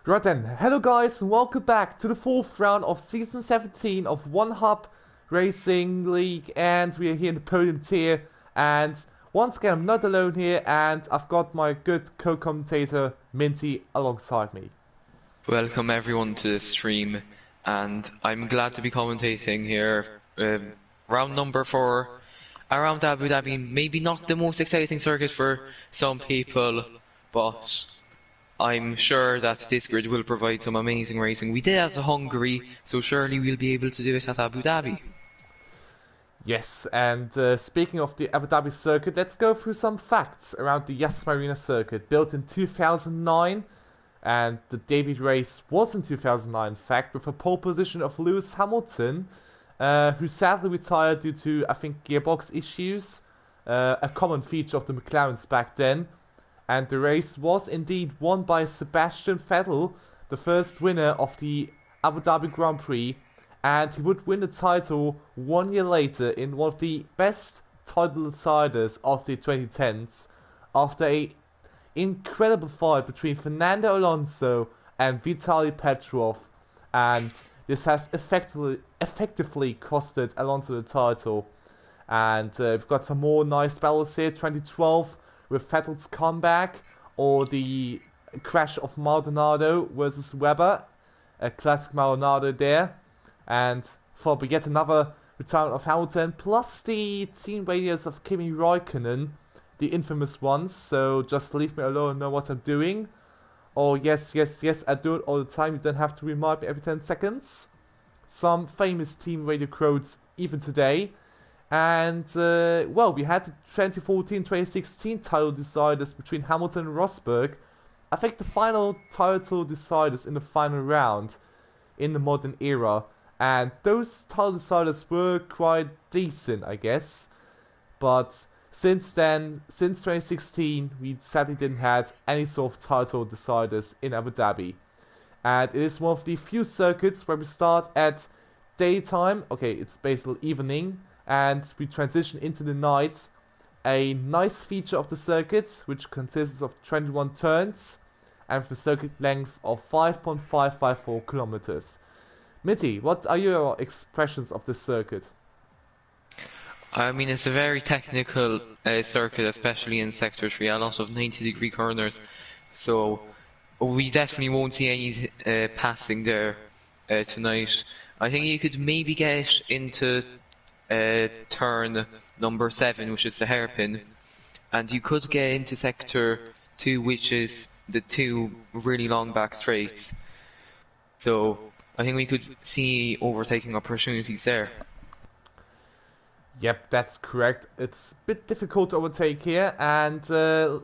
Right then, hello guys and welcome back to the fourth round of Season 17 of One Hub Racing League, and we are here in the Podium tier, and once again I'm not alone here, and I've got my good co-commentator Minty alongside me. Welcome everyone to the stream, and I'm glad to be commentating here. Round number 4 around Abu Dhabi. Maybe not the most exciting circuit for some people, but I'm sure that this grid will provide some amazing racing. We did it at Hungary, so surely we'll be able to do it at Abu Dhabi. Yes, and speaking of the Abu Dhabi circuit, let's go through some facts around the Marina circuit. Built in 2009, and the debut race was in 2009, in fact, with a pole position of Lewis Hamilton, who sadly retired due to, I think, gearbox issues, a common feature of the McLarens back then. And the race was indeed won by Sebastian Vettel, the first winner of the Abu Dhabi Grand Prix, and he would win the title 1 year later in one of the best title deciders of the 2010s, after an incredible fight between Fernando Alonso and Vitaly Petrov, and this has effectively costed Alonso the title. And we've got some more nice battles here. 2012 with Vettel's comeback, or the crash of Maldonado versus Webber, a classic Maldonado there, and for yet another retirement of Hamilton, plus the team radios of Kimi Räikkönen, the infamous ones. So just leave me alone and know what I'm doing. Oh yes, I do it all the time. You don't have to remind me every 10 seconds. Some famous team radio quotes even today. And, well, we had the 2014-2016 title deciders between Hamilton and Rosberg. I think the final title deciders in the final round in the modern era. And those title deciders were quite decent, I guess. But since then, since 2016, we sadly didn't have any sort of title deciders in Abu Dhabi. And it is one of the few circuits where we start at daytime. Okay, it's basically evening. And we transition into the night. A nice feature of the circuit, which consists of 21 turns and with a circuit length of 5.554 kilometers. Mitty, what are your expressions of this circuit? I mean, it's a very technical circuit, especially in Sector 3, a lot of 90-degree corners, so we definitely won't see any passing there tonight. I think you could maybe get into turn number 7, which is the hairpin, and you could get into Sector 2, which is the 2 really long back straights. So I think we could see overtaking opportunities there. Yep, that's correct. It's a bit difficult to overtake here, and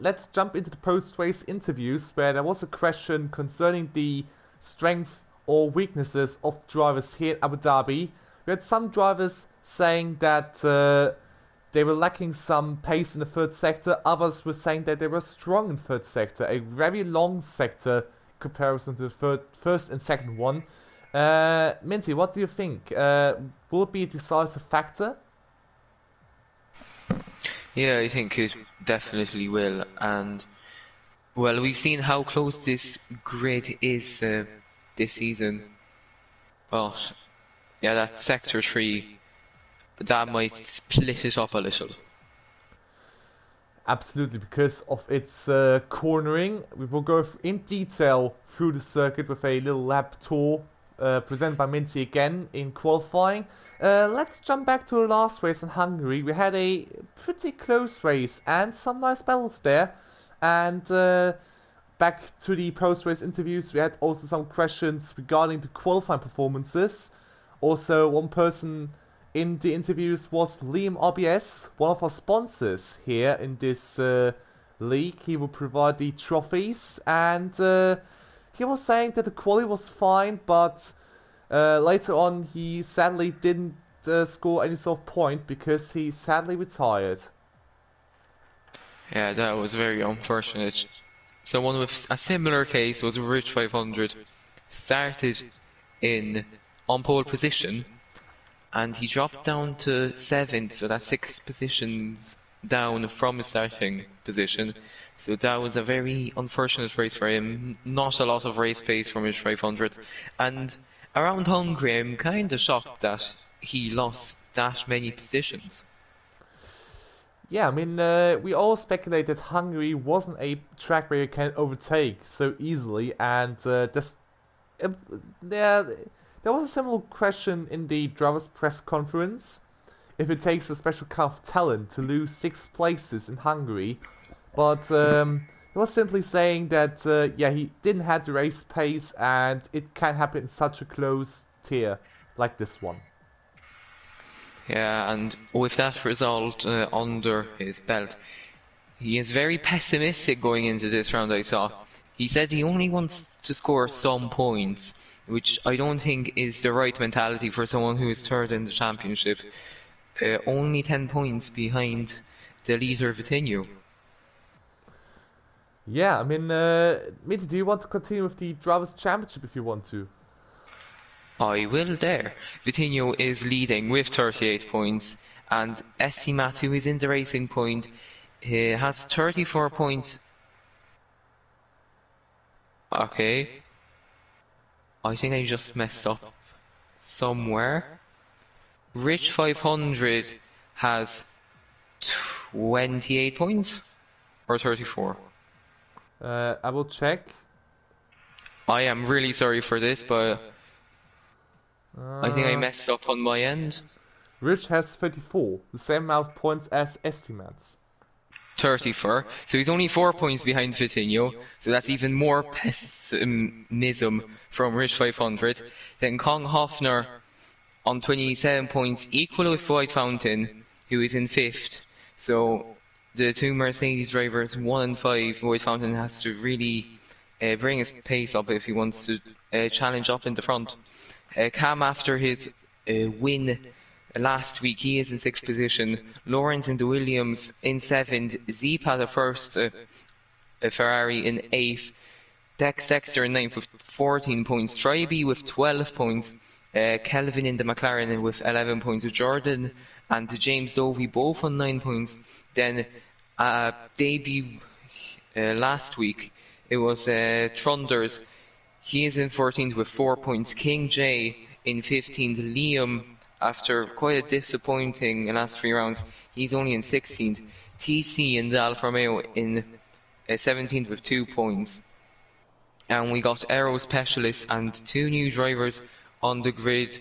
let's jump into the post-race interviews, where there was a question concerning the strength or weaknesses of drivers here at Abu Dhabi. We had some drivers saying that they were lacking some pace in the third sector. Others were saying that they were strong in third sector, a very long sector in comparison to the first and second one. Minty, what do you think? Will it be a decisive factor? Yeah, I think it definitely will, and well, we've seen how close this grid is this season, but yeah, that Sector 3, that might split it up a little. Absolutely, because of its cornering. We will go in detail through the circuit with a little lap tour presented by Minty again in qualifying. Let's jump back to the last race in Hungary. We had a pretty close race and some nice battles there. And back to the post-race interviews, we had also some questions regarding the qualifying performances. Also, one person in the interviews was Liam RBS, one of our sponsors here in this league. He will provide the trophies, and he was saying that the quali was fine, but later on he sadly didn't score any sort of point because he sadly retired. Yeah, that was very unfortunate. Someone with a similar case was Rich 500, started on pole position, and he dropped down to 7th, so that's 6 positions down from his starting position. So that was a very unfortunate race for him. Not a lot of race pace from his 500. And around Hungary, I'm kind of shocked that he lost that many positions. Yeah, I mean, we all speculated Hungary wasn't a track where you can overtake so easily, and uh, there, there was a similar question in the driver's press conference. If it takes a special kind of talent to lose 6 places in Hungary, but he was simply saying that yeah, he didn't have the race pace, and it can happen in such a close tier like this one. Yeah, and with that result under his belt, he is very pessimistic going into this round, I saw. He said he only wants to score some points, which I don't think is the right mentality for someone who is third in the championship. Only 10 points behind the leader Vitinho. Yeah, I mean, Mitty, do you want to continue with the Drivers' Championship if you want to? I will there. Vitinho is leading with 38 points, and Estimat, who is in the racing point, has 34 points. Okay. I think I just messed up somewhere. Rich 500 has 28 points, or 34. I will check. I am really sorry for this, but I think I messed up on my end. Rich has 34, the same amount of points as Estimates. 34, so he's only 4 points behind Vitinho, so that's even more pessimism from Rich 500. Then Kong Hofner on 27 points, equal with White Fountain, who is in 5th. So the two Mercedes drivers, 1 and 5, White Fountain has to really bring his pace up if he wants to challenge up in the front. Cam, after his win last week, he is in 6th position. Lawrence in the Williams in 7th. Zeep had a first Ferrari in 8th. Dexter in 9th with 14 points. Tryby with 12 points. Kelvin in the McLaren with 11 points. Jordan and James Dovey both on 9 points. Then debut last week, it was Trunders. He is in 14th with 4 points. King J in 15th. Liam, after quite a disappointing last 3 rounds, he's only in 16th. TC in the Alfa Romeo in 17th with 2 points. And we got Aero Specialists and 2 new drivers on the grid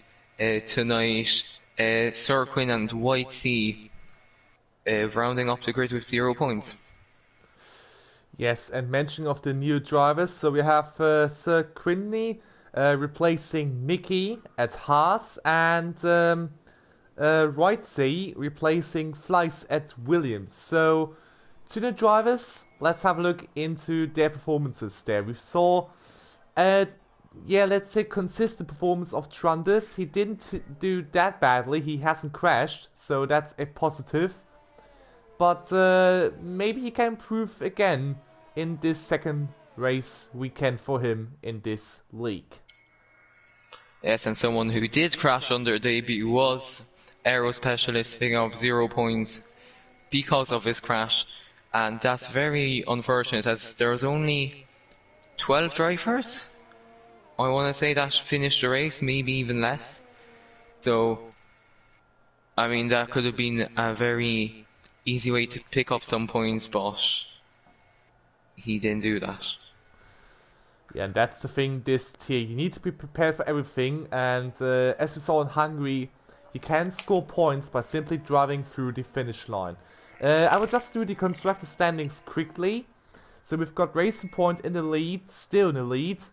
tonight. Sirquin and White Sea rounding up the grid with 0 points. Yes, and mentioning of the new drivers, so we have Sir Quinney replacing Nicky at Haas, and Rightsey replacing Fleiss at Williams. So, to the drivers, let's have a look into their performances there. We saw, yeah, let's say consistent performance of Trunders. He didn't do that badly, he hasn't crashed, so that's a positive. But maybe he can improve again in this second race weekend for him in this league. Yes, and someone who did crash on their debut was Aero Specialist, picking up 0 points because of his crash. And that's very unfortunate, as there's only 12 drivers, I want to say, that finished the race, maybe even less. So, I mean, that could have been a very easy way to pick up some points, but he didn't do that. Yeah, and that's the thing, this tier, you need to be prepared for everything, and as we saw in Hungary, you can score points by simply driving through the finish line. I will just do the constructor standings quickly. So we've got Racing Point in the lead, still in the lead,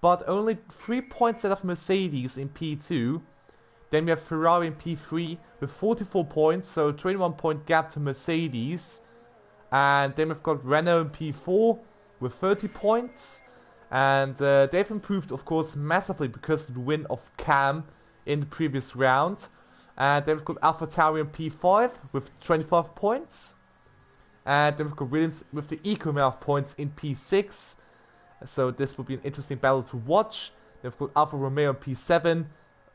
but only 3 points out of Mercedes in P2. Then we have Ferrari in P3 with 44 points, so 21 point gap to Mercedes. And then we've got Renault in P4 with 30 points. And they've improved, of course, massively because of the win of Cam in the previous round. And then we've got AlphaTauri in P5 with 25 points. And then we've got Williams with the equal amount of points in P6. So this will be an interesting battle to watch. Then we've got Alfa Romeo in P7.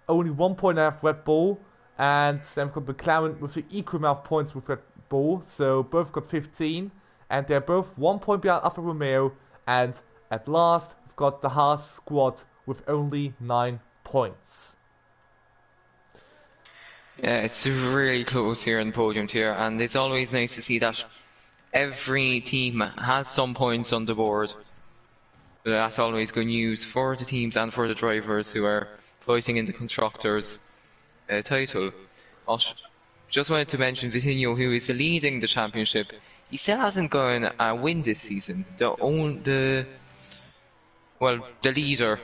Only 1 point out of Red Bull. And then we've got McLaren with the equal amount of points with Red Bull, so both got 15, and they're both 1 point behind Alfa Romeo, and at last we've got the Haas squad with only 9 points. Yeah, it's really close here in the podium tier, and it's always nice to see that every team has some points on the board. That's always good news for the teams and for the drivers who are fighting in the constructors' title. Just wanted to mention Vitinho, who is leading the championship. He still hasn't gotten a win this season. The leader.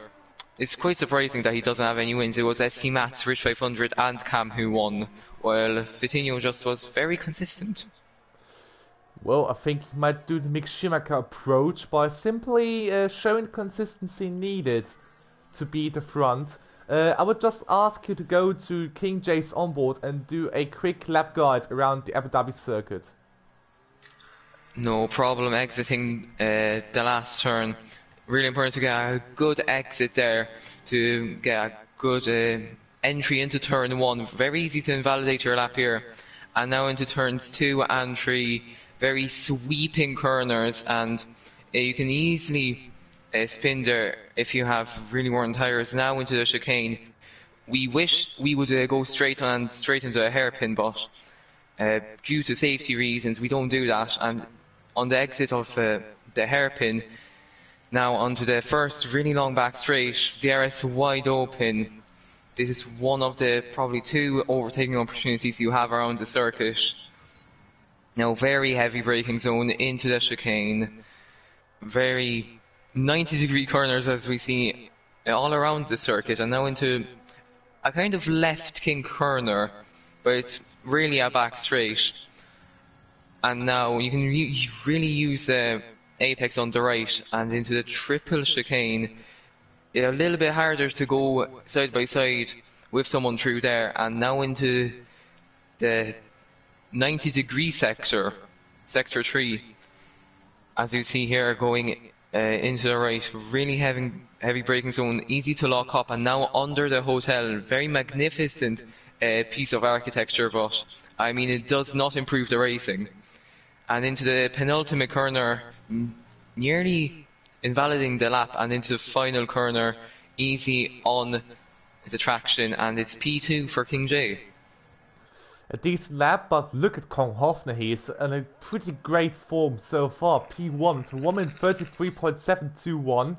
It's quite surprising that he doesn't have any wins. It was ST Mats, Rich 500 and Cam who won, while Vitinho just was very consistent. Well, I think he might do the Mick Schumacher approach by simply showing consistency needed to be the front. I would just ask you to go to King J's onboard and do a quick lap guide around the Abu Dhabi circuit. No problem exiting the last turn. Really important to get a good exit there to get a good entry into turn 1. Very easy to invalidate your lap here. And now into turns 2 and 3. Very sweeping corners, and you can easily spin there if you have really worn tyres. Now into the chicane. We wish we would go straight into a hairpin, but due to safety reasons we don't do that. And on the exit of the hairpin, now onto the first really long back straight, DRS wide open. This is one of the probably 2 overtaking opportunities you have around the circuit. Now very heavy braking zone into the chicane. Very 90-degree corners as we see all around the circuit, and now into a kind of left kink corner, but it's really a back straight. And now you can really use apex on the right and into the triple chicane. A little bit harder to go side by side with someone through there, and now into the 90-degree sector 3, as you see here, going into the right. Really heavy braking zone, easy to lock up, and now under the hotel. Very magnificent piece of architecture, but I mean it does not improve the racing. And into the penultimate corner, nearly invalidating the lap, and into the final corner, easy on the traction, and it's P2 for King J. A decent lap, but look at Kong Hofner. He is in a pretty great form so far. P1 to 1 minute 33.721.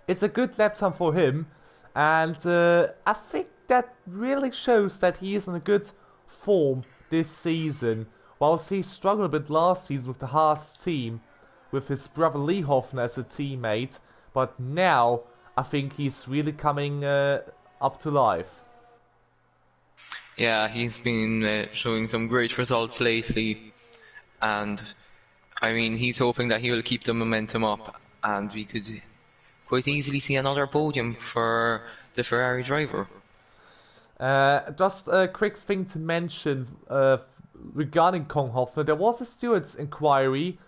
It's a good lap time for him, and I think that really shows that he is in a good form this season. Whilst he struggled a bit last season with the Haas team, with his brother Lee Hofner as a teammate, but now I think he's really coming up to life. Yeah, he's been showing some great results lately, and I mean he's hoping that he will keep the momentum up, and we could quite easily see another podium for the Ferrari driver. Just a quick thing to mention regarding Kong Hofner. There was a stewards inquiry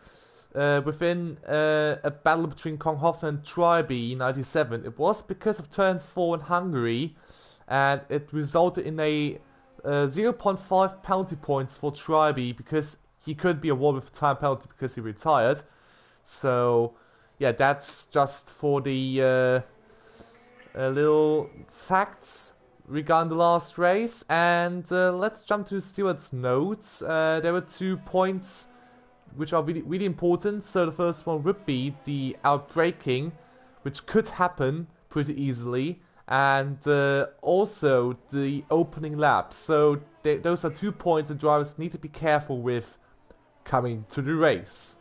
within a battle between Kong Hofner and Tryby 97. It was because of turn 4 in Hungary, and it resulted in a 0.5 penalty points for Tryby, because he could be awarded with a time penalty because he retired. So yeah, that's just for the little facts regarding the last race. And let's jump to Stewart's notes. There were 2 points which are really important. So the first one would be the outbraking, which could happen pretty easily, and also the opening lap. So those are 2 points the drivers need to be careful with coming to the race.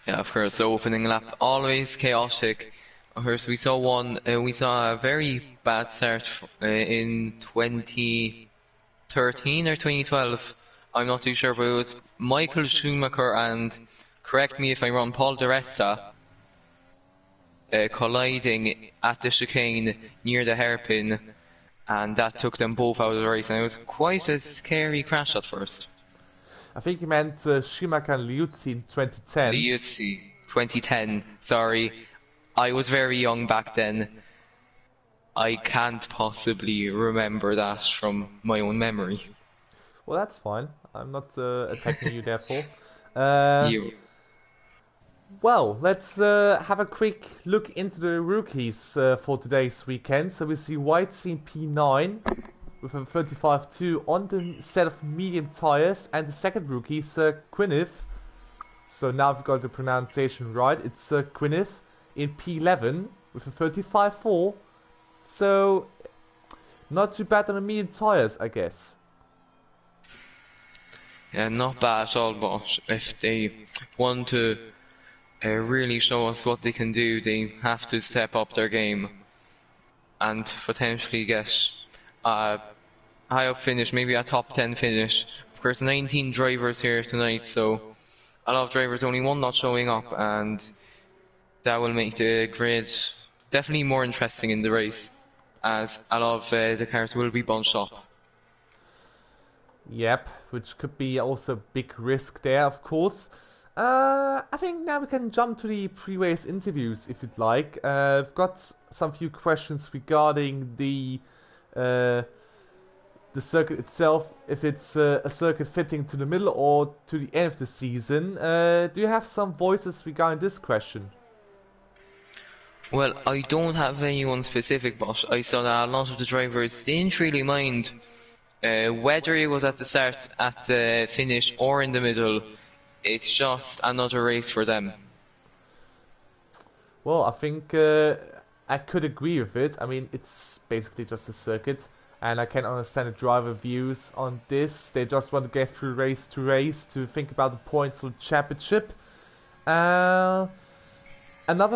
Yeah, of course, the opening lap always chaotic. Of course, we saw a very bad start in 2013 or 2012. I'm not too sure, but it was Michael Schumacher and, correct me if I'm wrong, Paul Di Resta colliding at the chicane near the hairpin, and that took them both out of the race, and it was quite a scary crash at first. I think you meant Schumacher and Liuzzi in 2010. Liuzzi, 2010, sorry. I was very young back then. I can't possibly remember that from my own memory. Well, that's fine. I'm not attacking you, therefore. Uh, You. well, let's have a quick look into the rookies for today's weekend. So we see White in P9 with a 35.2 on the set of medium tires, and the second rookie is Gwyneth. So now I've got the pronunciation right. It's Gwyneth in P11 with a 35.4. So not too bad on the medium tires, I guess. Yeah, not bad at all, but if they want to really show us what they can do, they have to step up their game and potentially get a high up finish, maybe a top 10 finish. There's 19 drivers here tonight, so a lot of drivers, only one not showing up, and that will make the grid definitely more interesting in the race, as a lot of the cars will be bunched up. Yep, which could be also a big risk there, of course. I think now we can jump to the pre-race interviews, if you'd like. I've got some few questions regarding the circuit itself, if it's a circuit fitting to the middle or to the end of the season. Do you have some voices regarding this question? Well, I don't have anyone specific, but I saw that a lot of the drivers didn't really mind whether it was at the start, at the finish, or in the middle. It's just another race for them. Well, I think I could agree with it. I mean, it's basically just a circuit, and I can understand the driver views on this. They just want to get through race to race to think about the points of the championship. Another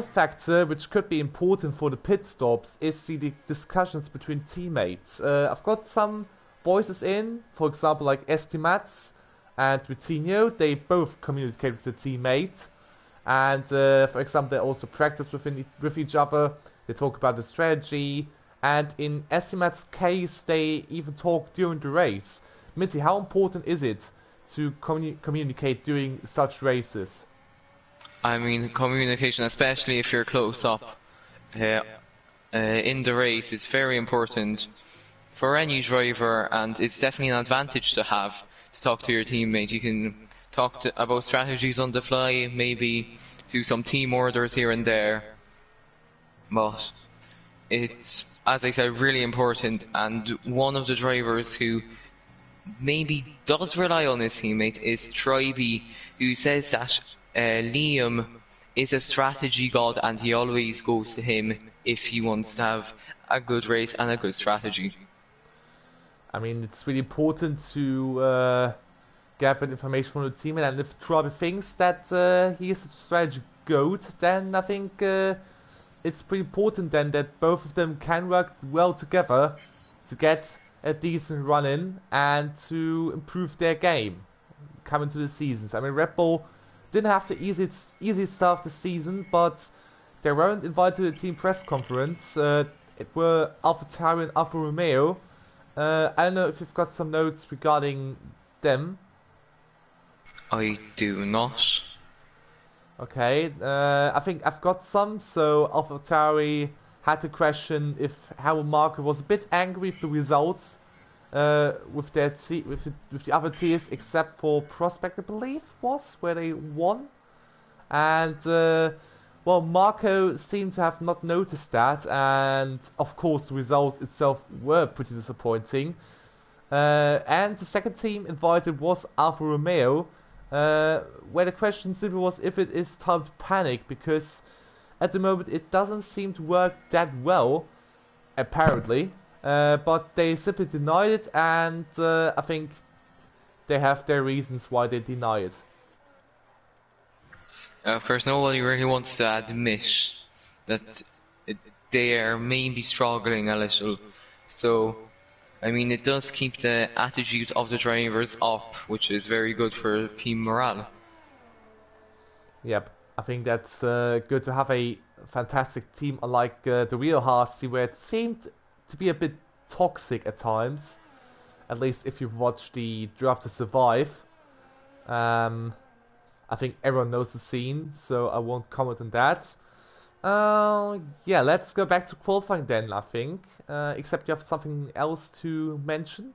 factor which could be important for the pit stops is the discussions between teammates. I've got some voices in, for example, like Estimats and Vitinho. They both communicate with the teammate, and for example, they also practice with each other. They talk about the strategy, and in Estimat's case, they even talk during the race. Mitty, how important is it to communicate during such races? I mean, communication, especially if you're close up in the race, is very important for any driver, and it's definitely an advantage to have to talk to your teammate. You can talk about strategies on the fly, maybe do some team orders here and there, but it's, as I said, really important. And one of the drivers who maybe does rely on his teammate is Triby, who says that Liam is a strategy god and he always goes to him if he wants to have a good race and a good strategy. I mean, it's really important to gather information from the team, and if Triby thinks that he is a strategy goat, then I think it's pretty important then that both of them can work well together to get a decent run in and to improve their game coming to the seasons. I mean, Red Bull didn't have the easy start this season, but they weren't invited to the team press conference. It were AlphaTauri and Alfa Romeo. I don't know if you've got some notes regarding them. I do not. Okay, I think I've got some. So AlphaTauri had to question if Helmut Marko was a bit angry with the results with the other tiers, except for Prospect, I believe, was where they won. And well, Marko seemed to have not noticed that, and of course the results itself were pretty disappointing. And the second team invited was Alfa Romeo, where the question simply was if it is time to panic, because at the moment it doesn't seem to work that well, apparently. But they simply denied it, and I think they have their reasons why they deny it. Of course, nobody really wants to admit that they are maybe struggling a little. So, I mean, it does keep the attitude of the drivers up, which is very good for team morale. Yep, I think that's good to have a fantastic team unlike the real Haas, where it seemed to be a bit toxic at times. At least if you've watched the Drive to Survive. I think everyone knows the scene, so I won't comment on that. Yeah, let's go back to qualifying then, I think. Except you have something else to mention?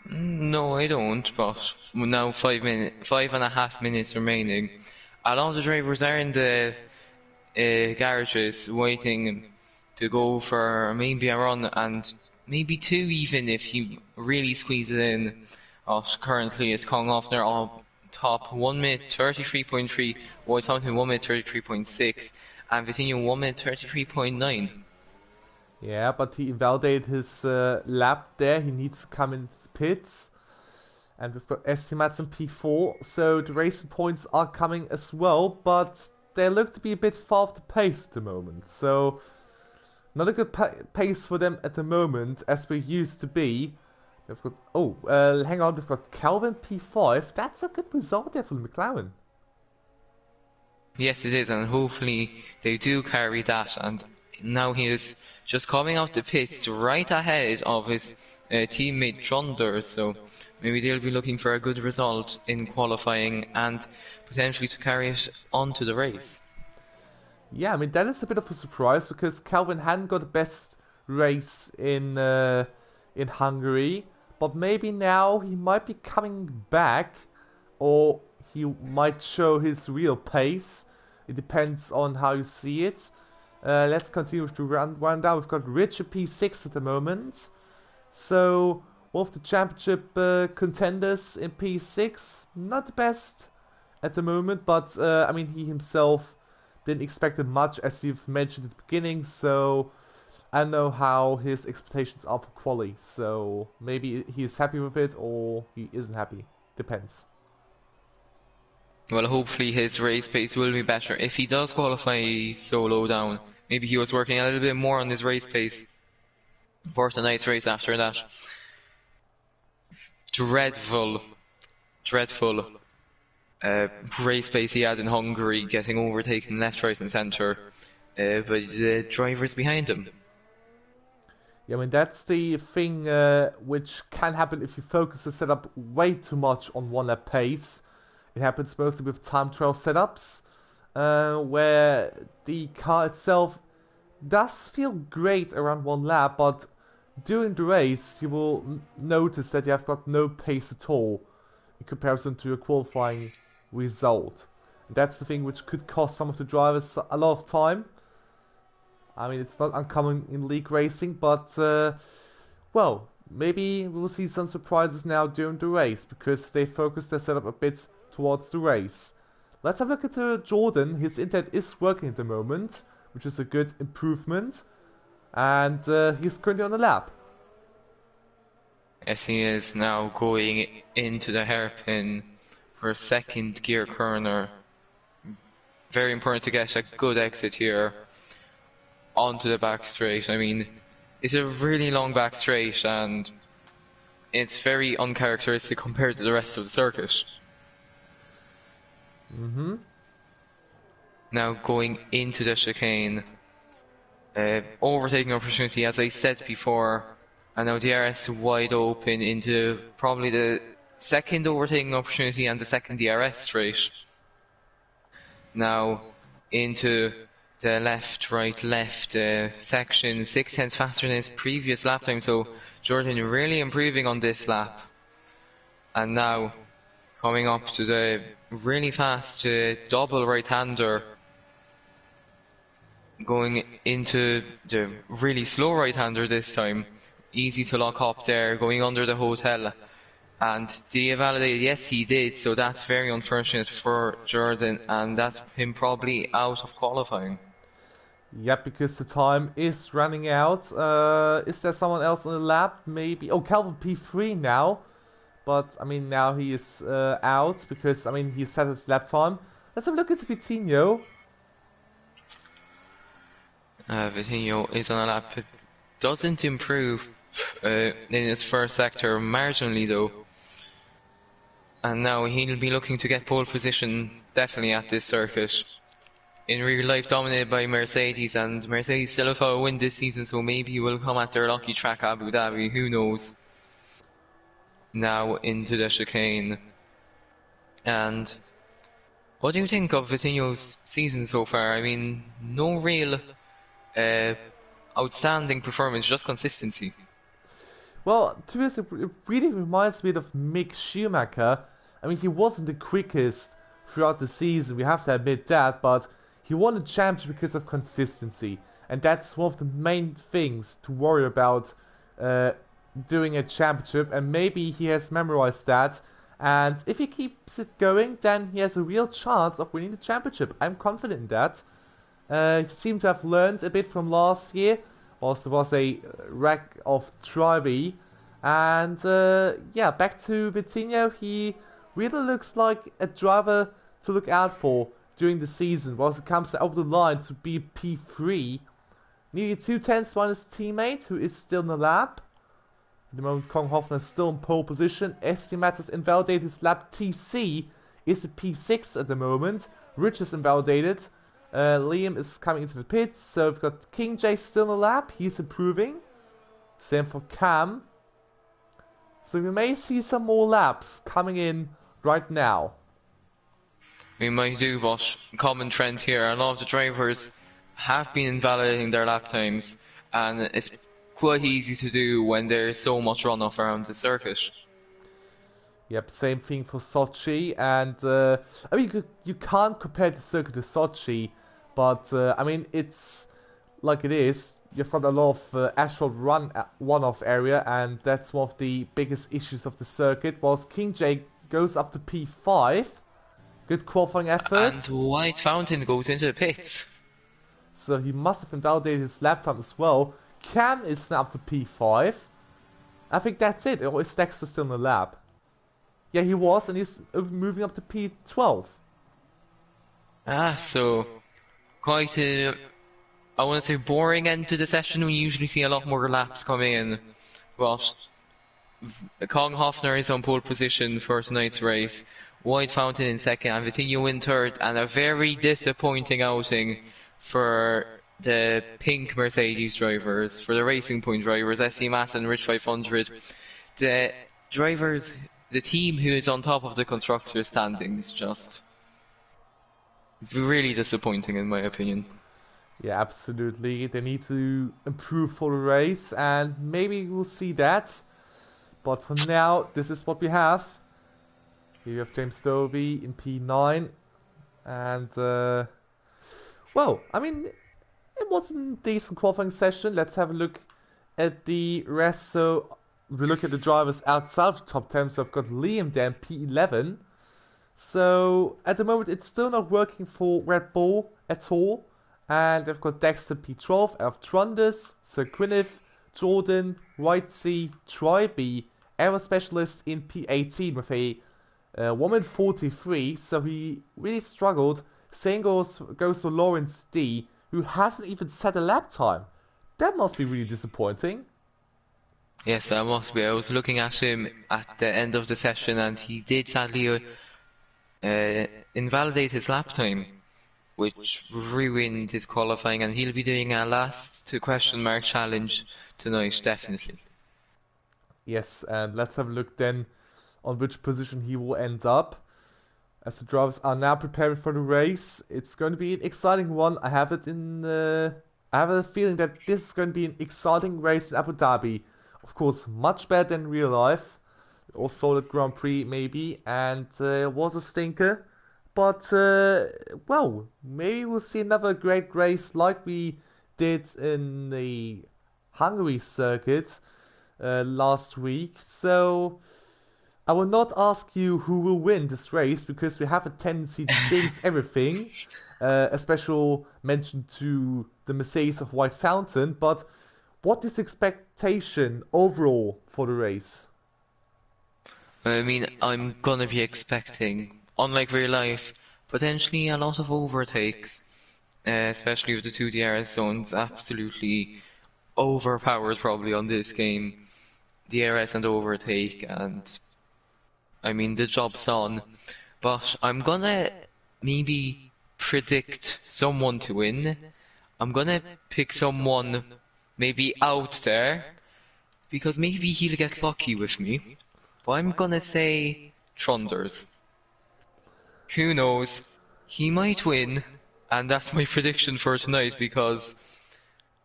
No, I don't, but now 5.5 minutes remaining. A lot of the drivers are in the garages waiting to go for maybe a run and maybe two even if he really squeezes it in. Currently it's Kong Offner on top 1 minute 33.3, White Thompson 1 minute 33.6, and Vitinho 1 minute 33.9. Yeah, but he invalidated his lap there. He needs to come in the pits. And we've got ST Madsen P4, so the racing points are coming as well, but they look to be a bit far off the pace at the moment. So, not a good pace for them at the moment, as we used to be. We've got, hang on, we've got Calvin P5. That's a good result there for McLaren. Yes, it is, and hopefully they do carry that. And now he is just coming out the pits right ahead of his teammate Trunders, so maybe they'll be looking for a good result in qualifying and potentially to carry it onto the race. Yeah, I mean, that is a bit of a surprise because Calvin hadn't got the best race in Hungary, but maybe now he might be coming back, or he might show his real pace. It depends on how you see it. Let's continue with the rundown. We've got Richard P6 at the moment. So, one of the championship contenders in P6. Not the best at the moment, but I mean, he himself didn't expect it much, as you've mentioned at the beginning. So, I don't know how his expectations are for quali. So, maybe he's happy with it or he isn't happy. Depends. Well, hopefully his race pace will be better. If he does qualify so low down, maybe he was working a little bit more on his race pace for tonight's race after that. Dreadful race pace he had in Hungary, getting overtaken left, right and centre by the drivers behind him. Yeah, I mean, that's the thing which can happen if you focus the setup way too much on one lap pace. It happens mostly with time trial setups, where the car itself does feel great around one lap, but during the race you will notice that you have got no pace at all in comparison to your qualifying result. And that's the thing which could cost some of the drivers a lot of time. I mean, it's not uncommon in league racing, but well, maybe we'll see some surprises now during the race because they focus their setup a bit towards the race. Let's have a look at Jordan. His internet is working at the moment, which is a good improvement. And he's currently on the lap. Yes, he is now going into the hairpin for a second gear corner. Very important to get a good exit here onto the back straight. I mean, it's a really long back straight and it's very uncharacteristic compared to the rest of the circuit. Now going into the chicane. Overtaking opportunity, as I said before, and now DRS wide open into probably the second overtaking opportunity and the second DRS straight. Now into the left, right, left section, 0.6 faster than his previous lap time, so Jordan really improving on this lap. And now coming up to the really fast double right-hander, going into the really slow right-hander this time. Easy to lock up there, going under the hotel. And did he validate? Yes, he did, so that's very unfortunate for Jordan, and that's him probably out of qualifying. Yep, because the time is running out. Is there someone else on the lap? Maybe. Oh, Calvin P3 now. But, I mean, now he is out because, I mean, he set his lap time. Let's have a look at Vitinho. Vitinho is on a lap. It doesn't improve in his first sector marginally, though. And now he'll be looking to get pole position definitely at this circuit. In real life dominated by Mercedes, and Mercedes still have a win this season, so maybe he will come at their lucky track Abu Dhabi, who knows. Now into the chicane. And what do you think of Vitinho's season so far? I mean, no real outstanding performance, just consistency. Well, to be honest, it really reminds me of Mick Schumacher. I mean, he wasn't the quickest throughout the season, we have to admit that, but he won the championship because of consistency. And that's one of the main things to worry about uh, doing a championship, and maybe he has memorized that. And if he keeps it going, then he has a real chance of winning the championship. I'm confident in that. He seemed to have learned a bit from last year, whilst there was a wreck of Dhabi. And yeah, back to Vitinho, he really looks like a driver to look out for during the season. Whilst it comes to over the line to be P3, nearly 2/10 behind his teammate, who is still in the lap. At the moment, Kong Hoffner is still in pole position. Estimat has invalidated his lap. TC is a P6 at the moment. Rich is invalidated. Liam is coming into the pits. So we've got King J still in the lap. He's improving. Same for Cam. So we may see some more laps coming in right now. We might do, but common trend here, a lot of the drivers have been invalidating their lap times, and it's quite easy to do when there's so much runoff around the circuit. Yep, same thing for Sochi, and I mean you can't compare the circuit to Sochi, but I mean it's like it is. You've got a lot of asphalt runoff area, and that's one of the biggest issues of the circuit. Whilst King J goes up to P5, good qualifying effort. And White Fountain goes into the pits. So he must have invalidated his lap time as well. Cam is now up to P5. I think that's it. Or is Dexter still in the lap? Yeah, he was, and he's moving up to P12. So quite a, I want to say, boring end to the session. We usually see a lot more laps coming in, but Kong Hoffner is on pole position for tonight's race. White Fountain in second, and Vitinho in third, and a very disappointing outing for the pink Mercedes drivers, for the Racing Point drivers, SC Mass and Rich 500. The drivers, the team who is on top of the constructors' standings, just really disappointing in my opinion. Yeah, absolutely. They need to improve for the race, and maybe we'll see that. But for now, this is what we have. Here you have James Dovey in P9, and well, I mean, it was a decent qualifying session. Let's have a look at the rest. So we look at the drivers outside of the top 10. So I've got Liam there in P11. So at the moment, it's still not working for Red Bull at all. And I've got Dexter P12, I have Trundus, Sir Gwyneth, Jordan, White Sea, Troy B, Aero Specialist in P18 with a 1:43, so he really struggled. Same goes to Lawrence D, who hasn't even set a lap time. That must be really disappointing. Yes, that must be. I was looking at him at the end of the session, and he did sadly invalidate his lap time, which ruined his qualifying, and he'll be doing a last to question mark challenge tonight, definitely. Yes, and let's have a look then on which position he will end up. As the drivers are now preparing for the race, it's going to be an exciting one. I have a feeling that this is going to be an exciting race in Abu Dhabi. Of course, much better than real life. Or solid Grand Prix maybe, and it was a stinker. But, well, maybe we'll see another great race like we did in the Hungary circuit last week. So I will not ask you who will win this race, because we have a tendency to jinx everything. A special mention to the Mercedes of White Fountain. But what is expectation overall for the race? I mean, I'm gonna be expecting, unlike real life, potentially a lot of overtakes, especially with the two DRS zones absolutely overpowered probably on this game. DRS and overtake, and I mean, the job's on. But I'm gonna maybe predict someone to win. I'm gonna pick someone maybe out there, because maybe he'll get lucky with me. But I'm gonna say Trunders. Who knows? He might win, and that's my prediction for tonight, because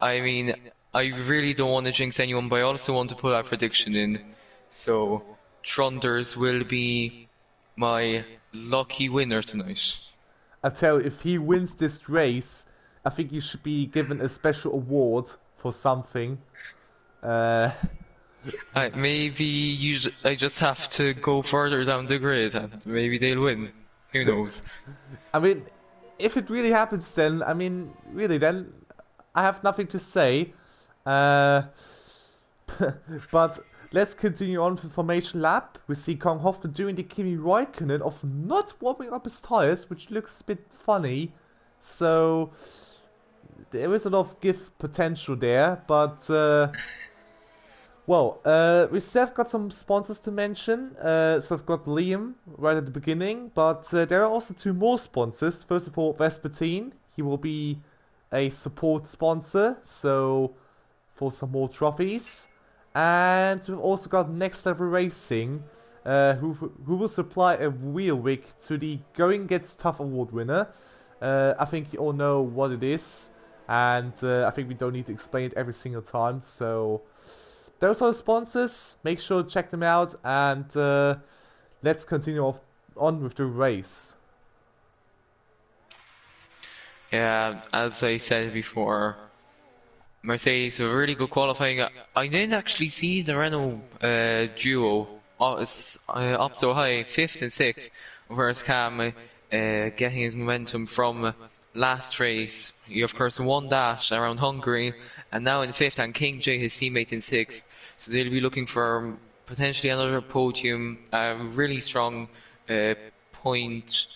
I mean, I really don't want to jinx anyone, but I also want to put a prediction in. So, Trunders will be my lucky winner tonight. I tell you, if he wins this race, I think he should be given a special award for something. I just have to go further down the grid and maybe they'll win. Who knows? I mean, if it really happens, then I mean, really, then I have nothing to say. But let's continue on with the formation lap. We see Kong Hofton doing the Kimi Räikkönen of not warming up his tires, which looks a bit funny. So there is a lot of gift potential there, but well, we still have got some sponsors to mention. So I've got Liam right at the beginning, but there are also two more sponsors. First of all, Vespertine. He will be a support sponsor, so for some more trophies. And we've also got Next Level Racing, who will supply a wheel wig to the Going Gets Tough award winner. I think you all know what it is, and I think we don't need to explain it every single time. So those are the sponsors. Make sure to check them out, and let's continue on with the race. Yeah, as I said before, Mercedes were really good qualifying. I didn't actually see the Renault duo up so high, 5th and 6th, whereas Cam getting his momentum from last race. He of course won that around Hungary, and now in 5th, and King J, his teammate, in 6th. So they'll be looking for potentially another podium, really strong point,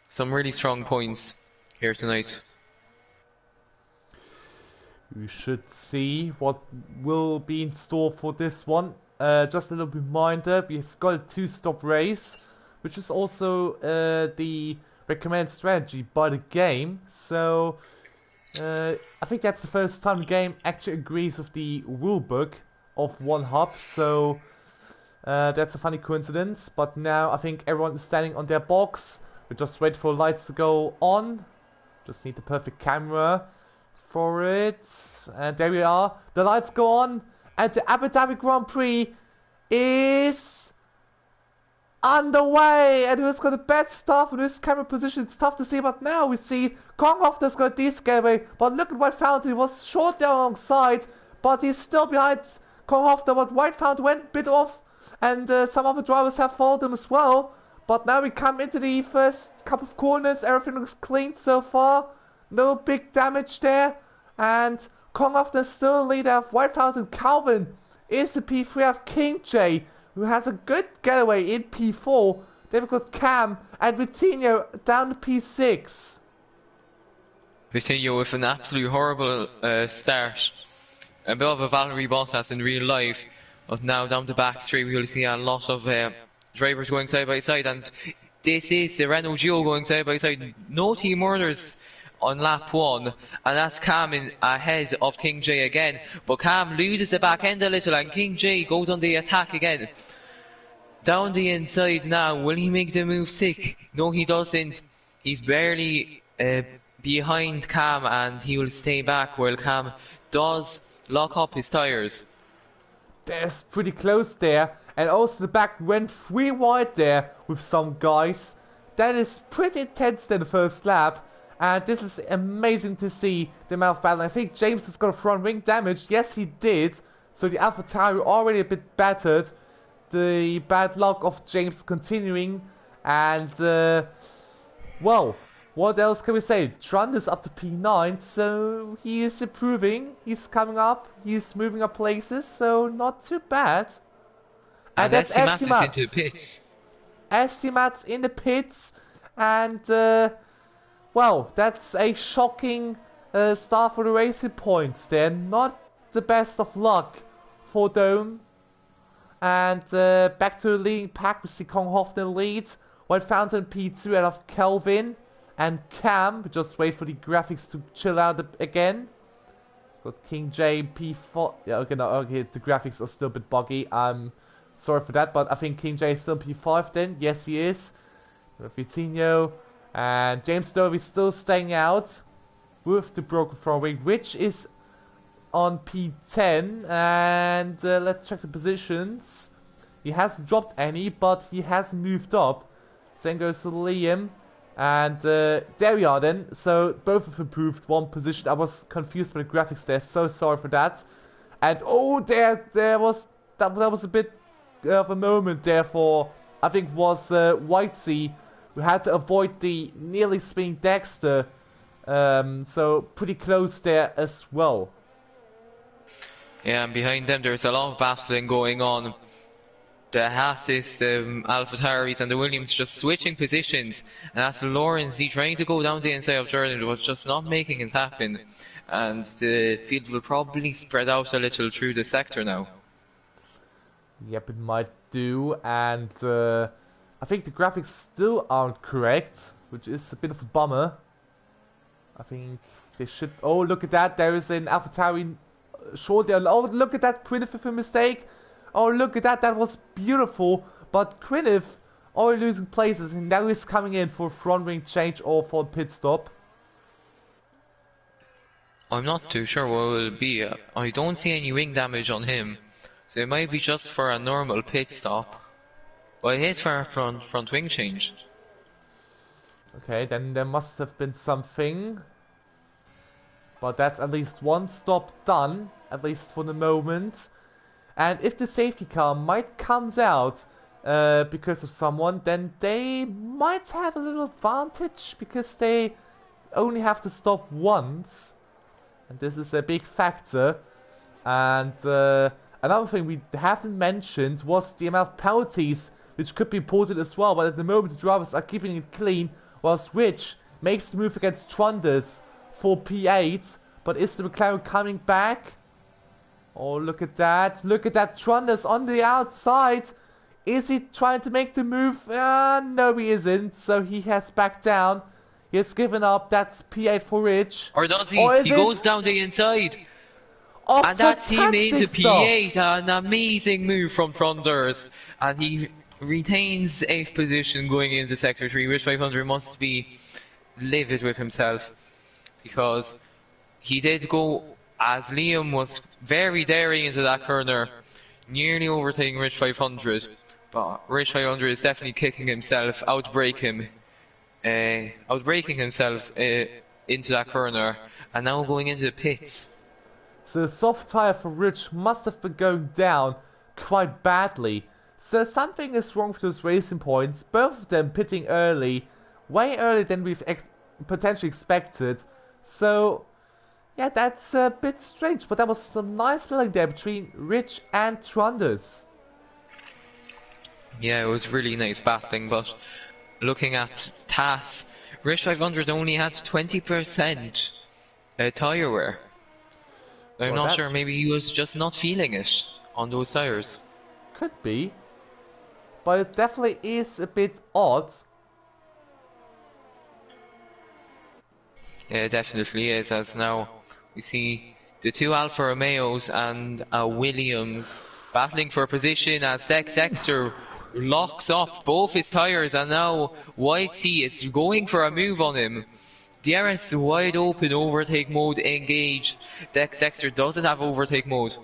some really strong points here tonight. We should see what will be in store for this one. Just a little reminder, we've got a 2-stop race, which is also the recommended strategy by the game. So I think that's the first time the game actually agrees with the rulebook of one hub. So that's a funny coincidence. But now I think everyone is standing on their box. We just wait for lights to go on. Just need the perfect camera for it, and there we are. The lights go on, and the Abu Dhabi Grand Prix is underway. And who's got the best stuff in this camera position? It's tough to see, but now we see Kong Hofton's got this getaway. But look at White Fountain. He was short there alongside, but he's still behind Kong Hofton. But White Fountain went a bit off, and some other drivers have followed him as well. But now we come into the first couple of corners. Everything looks clean so far. No big damage there. And Kong Hofton is still leader of White Fountain. Calvin is the P3 of King J, who has a good getaway in P4. Then we've got Cam and Vitinho down to P6. Vitinho with an absolutely horrible start. A bit of a Valerie Bottas in real life. But now down the back straight, we'll see a lot of drivers going side by side. And this is the Renault Gio going side by side. No team orders on lap 1, and that's Cam in ahead of King J again, but Cam loses the back end a little, and King J goes on the attack again. Down the inside now, will he make the move sick? No, he doesn't. He's barely behind Cam, and he will stay back while Cam does lock up his tyres. That's pretty close there, and also the back went 3 wide there with some guys. That is pretty intense in the first lap. And this is amazing to see the amount of battle. I think James has got a front wing damage. Yes, he did. So the AlphaTauri already a bit battered. The bad luck of James continuing. And, well, what else can we say? Trund is up to P9, so he is improving. He's coming up. He's moving up places, so not too bad. And that's Estimat's into the pits. Estimat's in the pits. And, well, that's a shocking start for the Racing Points. They're not the best of luck for Dome. And back to the leading pack, we see Kong Hofton leads. White Fountain P2 out of Kelvin and Cam. We just wait for the graphics to chill out again. Got King J P4. Yeah, okay, no, okay, the graphics are still a bit buggy. I'm sorry for that, but I think King J is still P5 then. Yes, he is. Vitinho. And James Dovey still staying out with the broken front wing, which is on P10, and let's check the positions. He hasn't dropped any, but he has moved up. Then goes to Liam, and there we are then. So both have improved one position. I was confused by the graphics there, so sorry for that. And oh, there was that was a bit of a moment there for, I think, was Whitesea, who had to avoid the nearly spinning Dexter. So pretty close there as well. Yeah, and behind them there's a lot of battling going on. The Hassis, AlphaTauris and the Williams just switching positions, and that's Lawrence, he trying to go down the inside of Jordan, but just not making it happen. And the field will probably spread out a little through the sector now. Yep, it might do, and I think the graphics still aren't correct, which is a bit of a bummer. I think they should... Oh, look at that, there is an AlphaTauri short there. Oh, look at that, Quinniff with a mistake. Oh, look at that, that was beautiful, but Quinniff already losing places, and now he's coming in for a front wing change or for a pit stop. I'm not too sure what it will be. I don't see any wing damage on him, so it might be just for a normal pit stop. But it is for a front wing change. Okay, then there must have been something. But that's at least one stop done, at least for the moment. And if the safety car might comes out because of someone, then they might have a little advantage because they only have to stop once. And this is a big factor. And another thing we haven't mentioned was the amount of penalties, which could be important as well. But at the moment the drivers are keeping it clean, whilst Rich makes the move against Trunders for P8. But is the McLaren coming back? Oh, look at that. Look at that. Trunders on the outside. Is he trying to make the move? No, he isn't. So he has backed down. He has given up. That's P8 for Rich. Or does he? He goes down the inside. Oh, and that's him into P8. Stuff. An amazing move from Trunders. And he retains 8th position going into Sector 3. Rich 500 must be livid with himself. Because he did go... as Liam was very daring into that corner, nearly overtaking Rich 500, but Rich 500 is definitely kicking himself, outbraking himself into that corner, and now going into the pits. So the soft tire for Rich must have been going down quite badly. So something is wrong with those racing points, both of them pitting early, way earlier than we've potentially expected. So... yeah, that's a bit strange, but that was some nice feeling there between Rich and Trunders. Yeah, it was really nice battling, but looking at TAS, Rich 500 only had 20% tyre wear. I'm not sure, maybe he was just not feeling it on those tyres. Could be. But it definitely is a bit odd. Yeah, it definitely is, as now we see the two Alfa Romeos and a Williams battling for position as Dexter locks up both his tyres, and now Whitesea is going for a move on him. DRS wide open, overtake mode engaged. Dexter doesn't have overtake mode,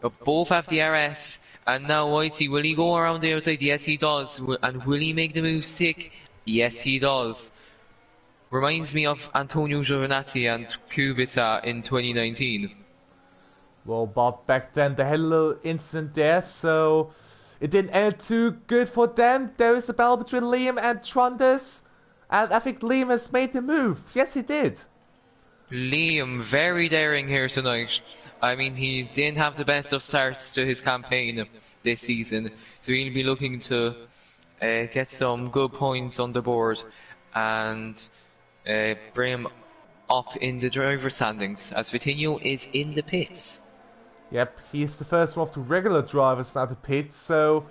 but both have DRS, and now Whitesea, will he go around the outside? Yes, he does. And will he make the move stick? Yes, he does. Reminds me of Antonio Giovinazzi and Kubica in 2019. Well, but back then they had a little incident there, so it didn't end too good for them. There is a battle between Liam and Trunders, and I think Liam has made the move. Yes, he did. Liam, very daring here tonight. I mean, he didn't have the best of starts to his campaign this season, so he'll be looking to get some good points on the board and bring him up in the driver's standings, as Vitinho is in the pits. Yep, he's the first one of the regular drivers now to pit, so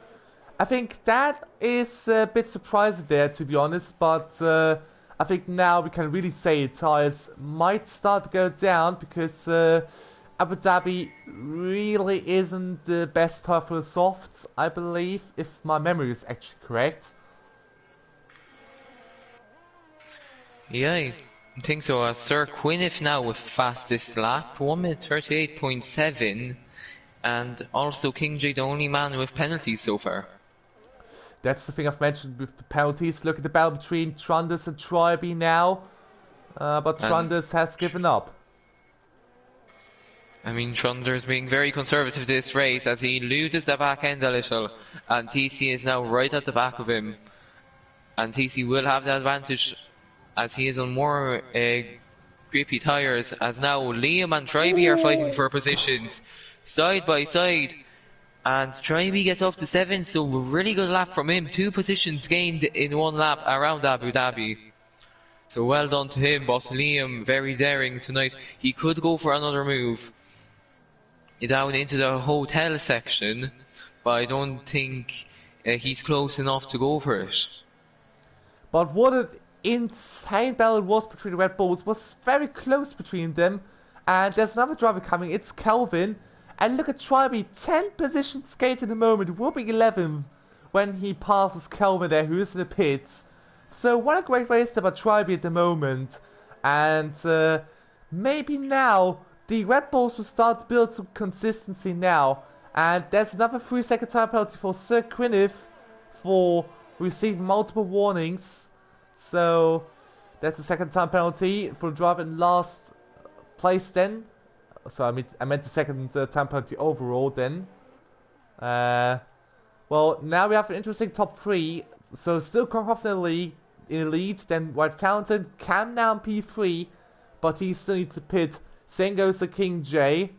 I think that is a bit surprising there, to be honest, but I think now we can really say tires might start to go down, because Abu Dhabi really isn't the best tire for the softs, I believe, if my memory is actually correct. Yeah, I think so. Sir Quinniff now with fastest lap, 1 minute 38.7, and also King J, the only man with penalties so far. That's the thing I've mentioned with the penalties. Look at the battle between Trundles and Tryby now. But Trundles has given up. I mean, Trundles being very conservative this race as he loses the back end a little, and TC is now right at the back of him. And TC will have the advantage as he is on more grippy tyres, as now Liam and Tryby are fighting for positions side by side. And Tryby gets up to 7, so a really good lap from him. 2 positions gained in 1 lap around Abu Dhabi. So well done to him, but Liam very daring tonight. He could go for another move down into the hotel section, but I don't think he's close enough to go for it. But what an insane battle it was between the Red Bulls. It was very close between them. And there's another driver coming. It's Kelvin. And look at Tryby, 10 positions gained in the moment, will be 11 when he passes Kelvin there, who is in the pits. So what a great race there by Tryby at the moment. And maybe now the Red Bulls will start to build some consistency now. And there's another 3-second time penalty for Sir Quinniff for receiving multiple warnings. So that's the second time penalty for the driver in last place then. So I meant the second time penalty overall then. Well, now we have an interesting top 3. So still Konghoff in the lead, then White Fountain, Cam now in P3, but he still needs to pit. Same goes to King J.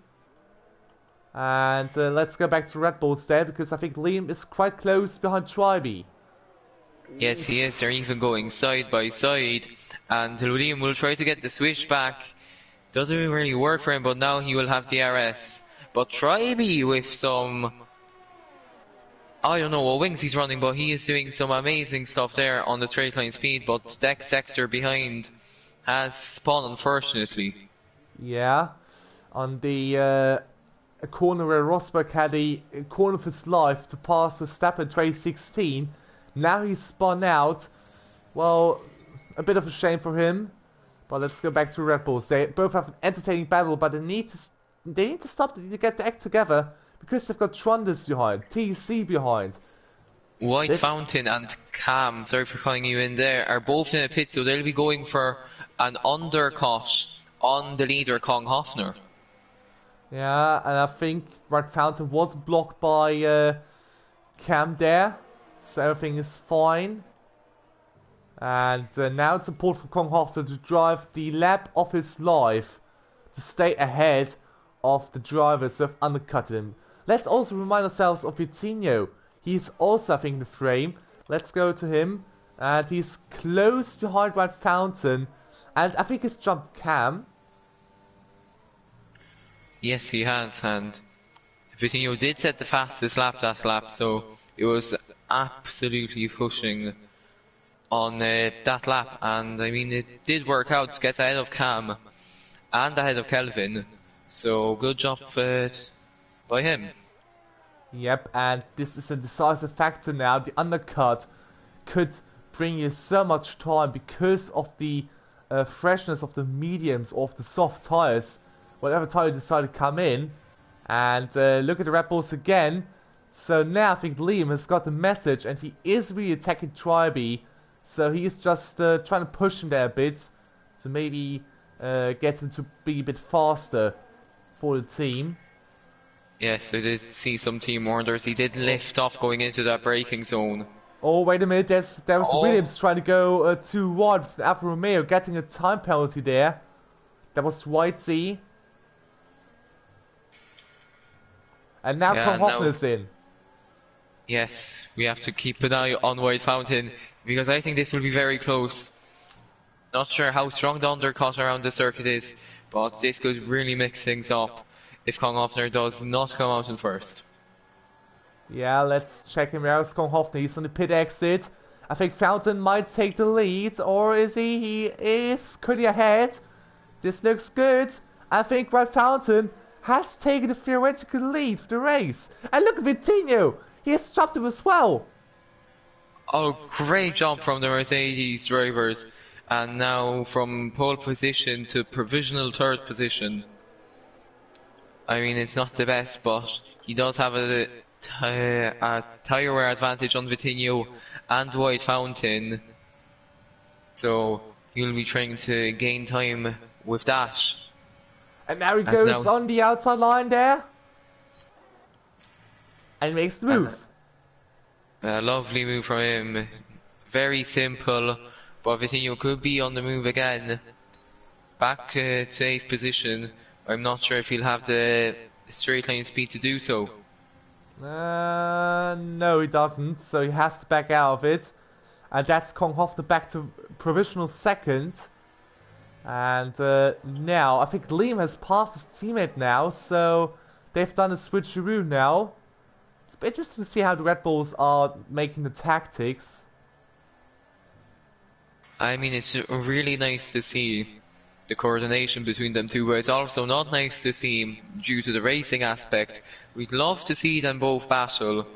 And let's go back to Red Bulls there, because I think Liam is quite close behind Tryby. Yes, he is. They're even going side by side, and Liam will try to get the switch back. Doesn't really work for him, but now he will have DRS. But Tryby with some, I don't know what wings he's running, but he is doing some amazing stuff there on the straight line speed. But Dex Dexter behind has spun, unfortunately. Yeah, on the corner where Rosberg had a corner of his life to pass Verstappen trade 16. Now he's spun out. Well, a bit of a shame for him. But let's go back to Red Bulls. They both have an entertaining battle, but they need to stop. They need to get the act together because they've got Trundles behind, TC behind. White Fountain and Cam, sorry for calling you in there, are both in a pit, so they'll be going for an undercut on the leader, Kong Hoffner. Yeah, and I think White Fountain was blocked by Cam there, so everything is fine. And now it's important for Kong Hoffner to drive the lap of his life to stay ahead of the drivers who have undercut him. Let's also remind ourselves of Vitinho. He's also, I think, in the frame. Let's go to him. And he's close behind White Fountain. And I think he's jumped Cam. Yes, he has. And Vitinho did set the fastest lap that lap, so it was absolutely pushing on that lap, and I mean it did work out to get ahead of Cam and ahead of Kelvin, so good job by him. Yep, and this is a decisive factor now. The undercut could bring you so much time because of the freshness of the mediums or of the soft tires, whatever tire you decide to come in. And look at the Red Bulls again. So now I think Liam has got the message, and he is really attacking Tryby. So he's just trying to push him there a bit to maybe get him to be a bit faster for the team. Yes, I did see some team orders. He did lift off going into that braking zone. Oh, wait a minute. There was Williams trying to go too wide with Alfa Romeo, getting a time penalty there. That was Whitey. And now Kong Hoffner is in. Yes, we have to keep an eye on White Fountain, because I think this will be very close. Not sure how strong the undercut around the circuit is, but this could really mix things up if Kong Hoffner does not come out in first. Yeah, let's check him out. Kong Hoffner, he's on the pit exit. I think Fountain might take the lead, or is he? He is pretty ahead. This looks good. I think White Fountain has taken the theoretical lead for the race. And look at Vitinho. He has stopped him as well. Oh, great job from the Mercedes drivers. and now from pole position to provisional third position. I mean, it's not the best, but he does have a tyre wear advantage on Vitinho and White Fountain, so he'll be trying to gain time with that. And now he goes on the outside line there. And makes the move. A lovely move from him. Very simple, but Vitinho could be on the move again. Back to 8th position. I'm not sure if he'll have the straight line speed to do so. No, he doesn't, so he has to back out of it. And that's Kong Hofner back to provisional 2nd. And now, I think Liam has passed his teammate now, so they've done a switcheroo now. It's interesting to see how the Red Bulls are making the tactics. I mean, it's really nice to see the coordination between them two, but it's also not nice to see due to the racing aspect. We'd love to see them both battle.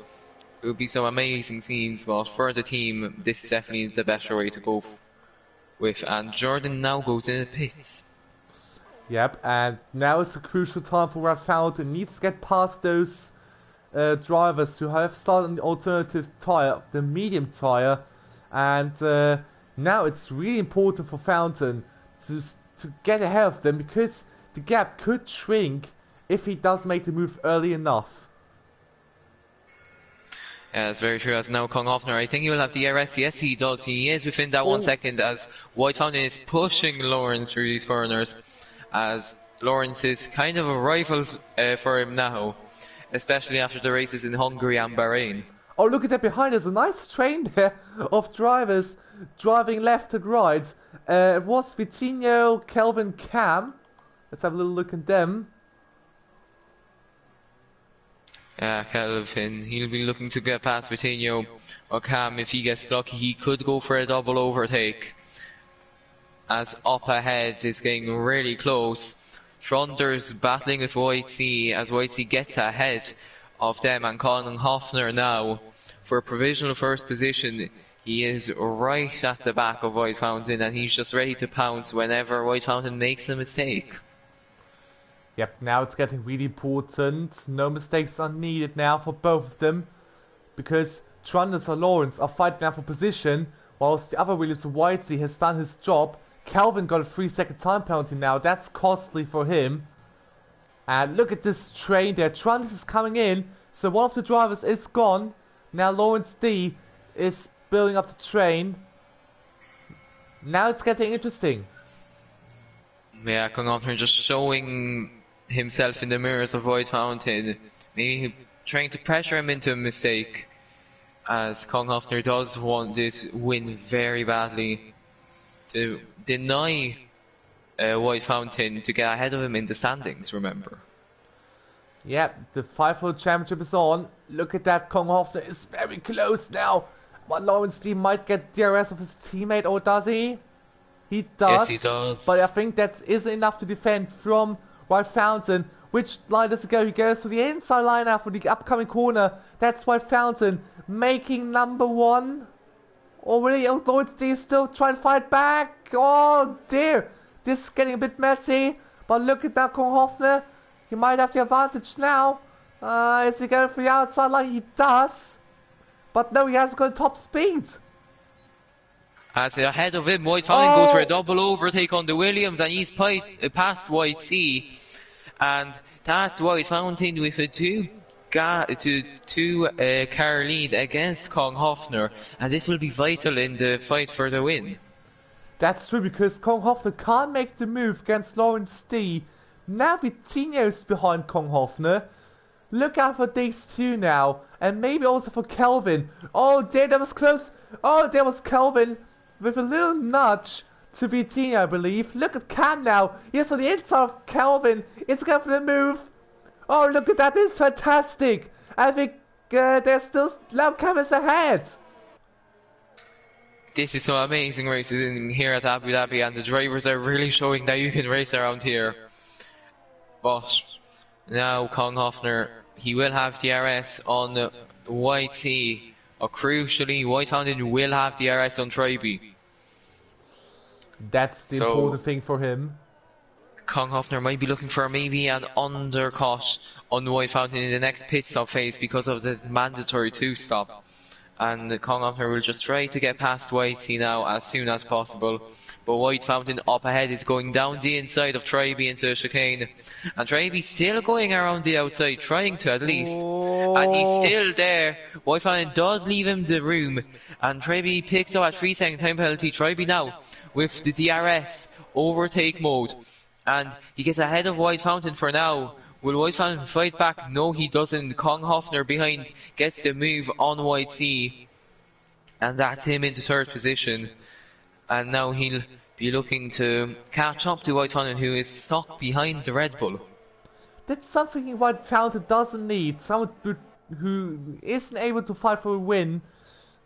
It would be some amazing scenes, but for the team, this is definitely the better way to go with. And Jordan now goes in the pits. Yep, and now is the crucial time for Red Fountain. Needs to get past those drivers who have started on the alternative tyre, the medium tyre. And now it's really important for Fountain to get ahead of them, because the gap could shrink if he does make the move early enough. Yeah, that's very true. As now Kong Hofner, I think he will have DRS. Yes, he does. He is within that 1 second, as White Fountain is pushing Lawrence through these corners, as Lawrence is kind of a rival for him now, especially after the races in Hungary and Bahrain. Oh, look at that behind us. A nice train there of drivers driving left and right. It was Vitinho, Kelvin, Cam. Let's have a little look at them. Yeah, Kelvin, he'll be looking to get past Vitinho. Or Cam, if he gets lucky, he could go for a double overtake. As up ahead is getting really close. Trunder's battling with White Sea, as White Sea gets ahead of them, and Kong Hofner now for a provisional 1st position. He is right at the back of White Fountain, and he's just ready to pounce whenever White Fountain makes a mistake. Yep, now it's getting really important. No mistakes are needed now for both of them, because Trunders and Lawrence are fighting now for position, whilst the other Williams, Whitesea, has done his job. Calvin got a 3-second time penalty now. That's costly for him. And look at this train there. Trunders is coming in, so one of the drivers is gone. Now Lawrence D is building up the train. Now it's getting interesting. Yeah, Kong Hofner just showing himself in the mirrors of White Fountain, maybe trying to pressure him into a mistake, as Kong Hofner does want this win very badly to deny White Fountain to get ahead of him in the standings, remember. Yeah, the 5-World Championship is on. Look at that, Kong Hofner is very close now. But Lawrence D might get DRS of his teammate, or does he? He does. Yes, he does. But I think that isn't enough to defend from White Fountain. Which line does it go? He goes to the inside line now for the upcoming corner. That's White Fountain making number 1. Oh, really? Oh, Lawrence D is still trying to fight back. Oh, dear. This is getting a bit messy. But look at that, Kong Hofner. He might have the advantage now. Is he going for the outside line? He does. But no, he hasn't got top speed. As ahead of him, White Fountain goes for a double overtake on the Williams, and he's past White Sea. And that's White Fountain with a two car lead against Kong Hofner. And this will be vital in the fight for the win. That's true, because Kong Hofner can't make the move against Lawrence D. Now Vitinho's behind Kong Hofner. Look out for these two now. And maybe also for Kelvin. Oh dear, that was close. Oh, there was Kelvin with a little nudge to Vitinho, I believe. Look at Cam now. Yes, on the inside of Kelvin. It's going for the move. Oh, look at that. This is fantastic. I think there's still lap cameras ahead. This is some amazing races in here at Abu Dhabi, and the drivers are really showing that you can race around here. But now Kong Hofner, he will have DRS on White Sea. Or crucially, White Fountain will have DRS on Tribe. That's the So important thing for him. Konghofner might be looking for maybe an undercut on the White Fountain in the next pit stop phase because of the mandatory 2-stop. And Konghofner will just try to get past Whitesea now as soon as possible. But White Fountain up ahead is going down the inside of Tryby into the chicane. And Tryby still going around the outside, trying to at least. And he's still there. White Fountain does leave him the room. And Tryby picks up a 3-second time penalty. Tryby now with the DRS overtake mode. And he gets ahead of White Fountain for now. Will White Fountain fight back? No, he doesn't. Konghofner behind gets the move on Whitesea. And that's him into 3rd position. And now he'll be looking to catch up to White Fountain, who is stuck behind the Red Bull. That's something White Fountain doesn't need. Someone who isn't able to fight for a win,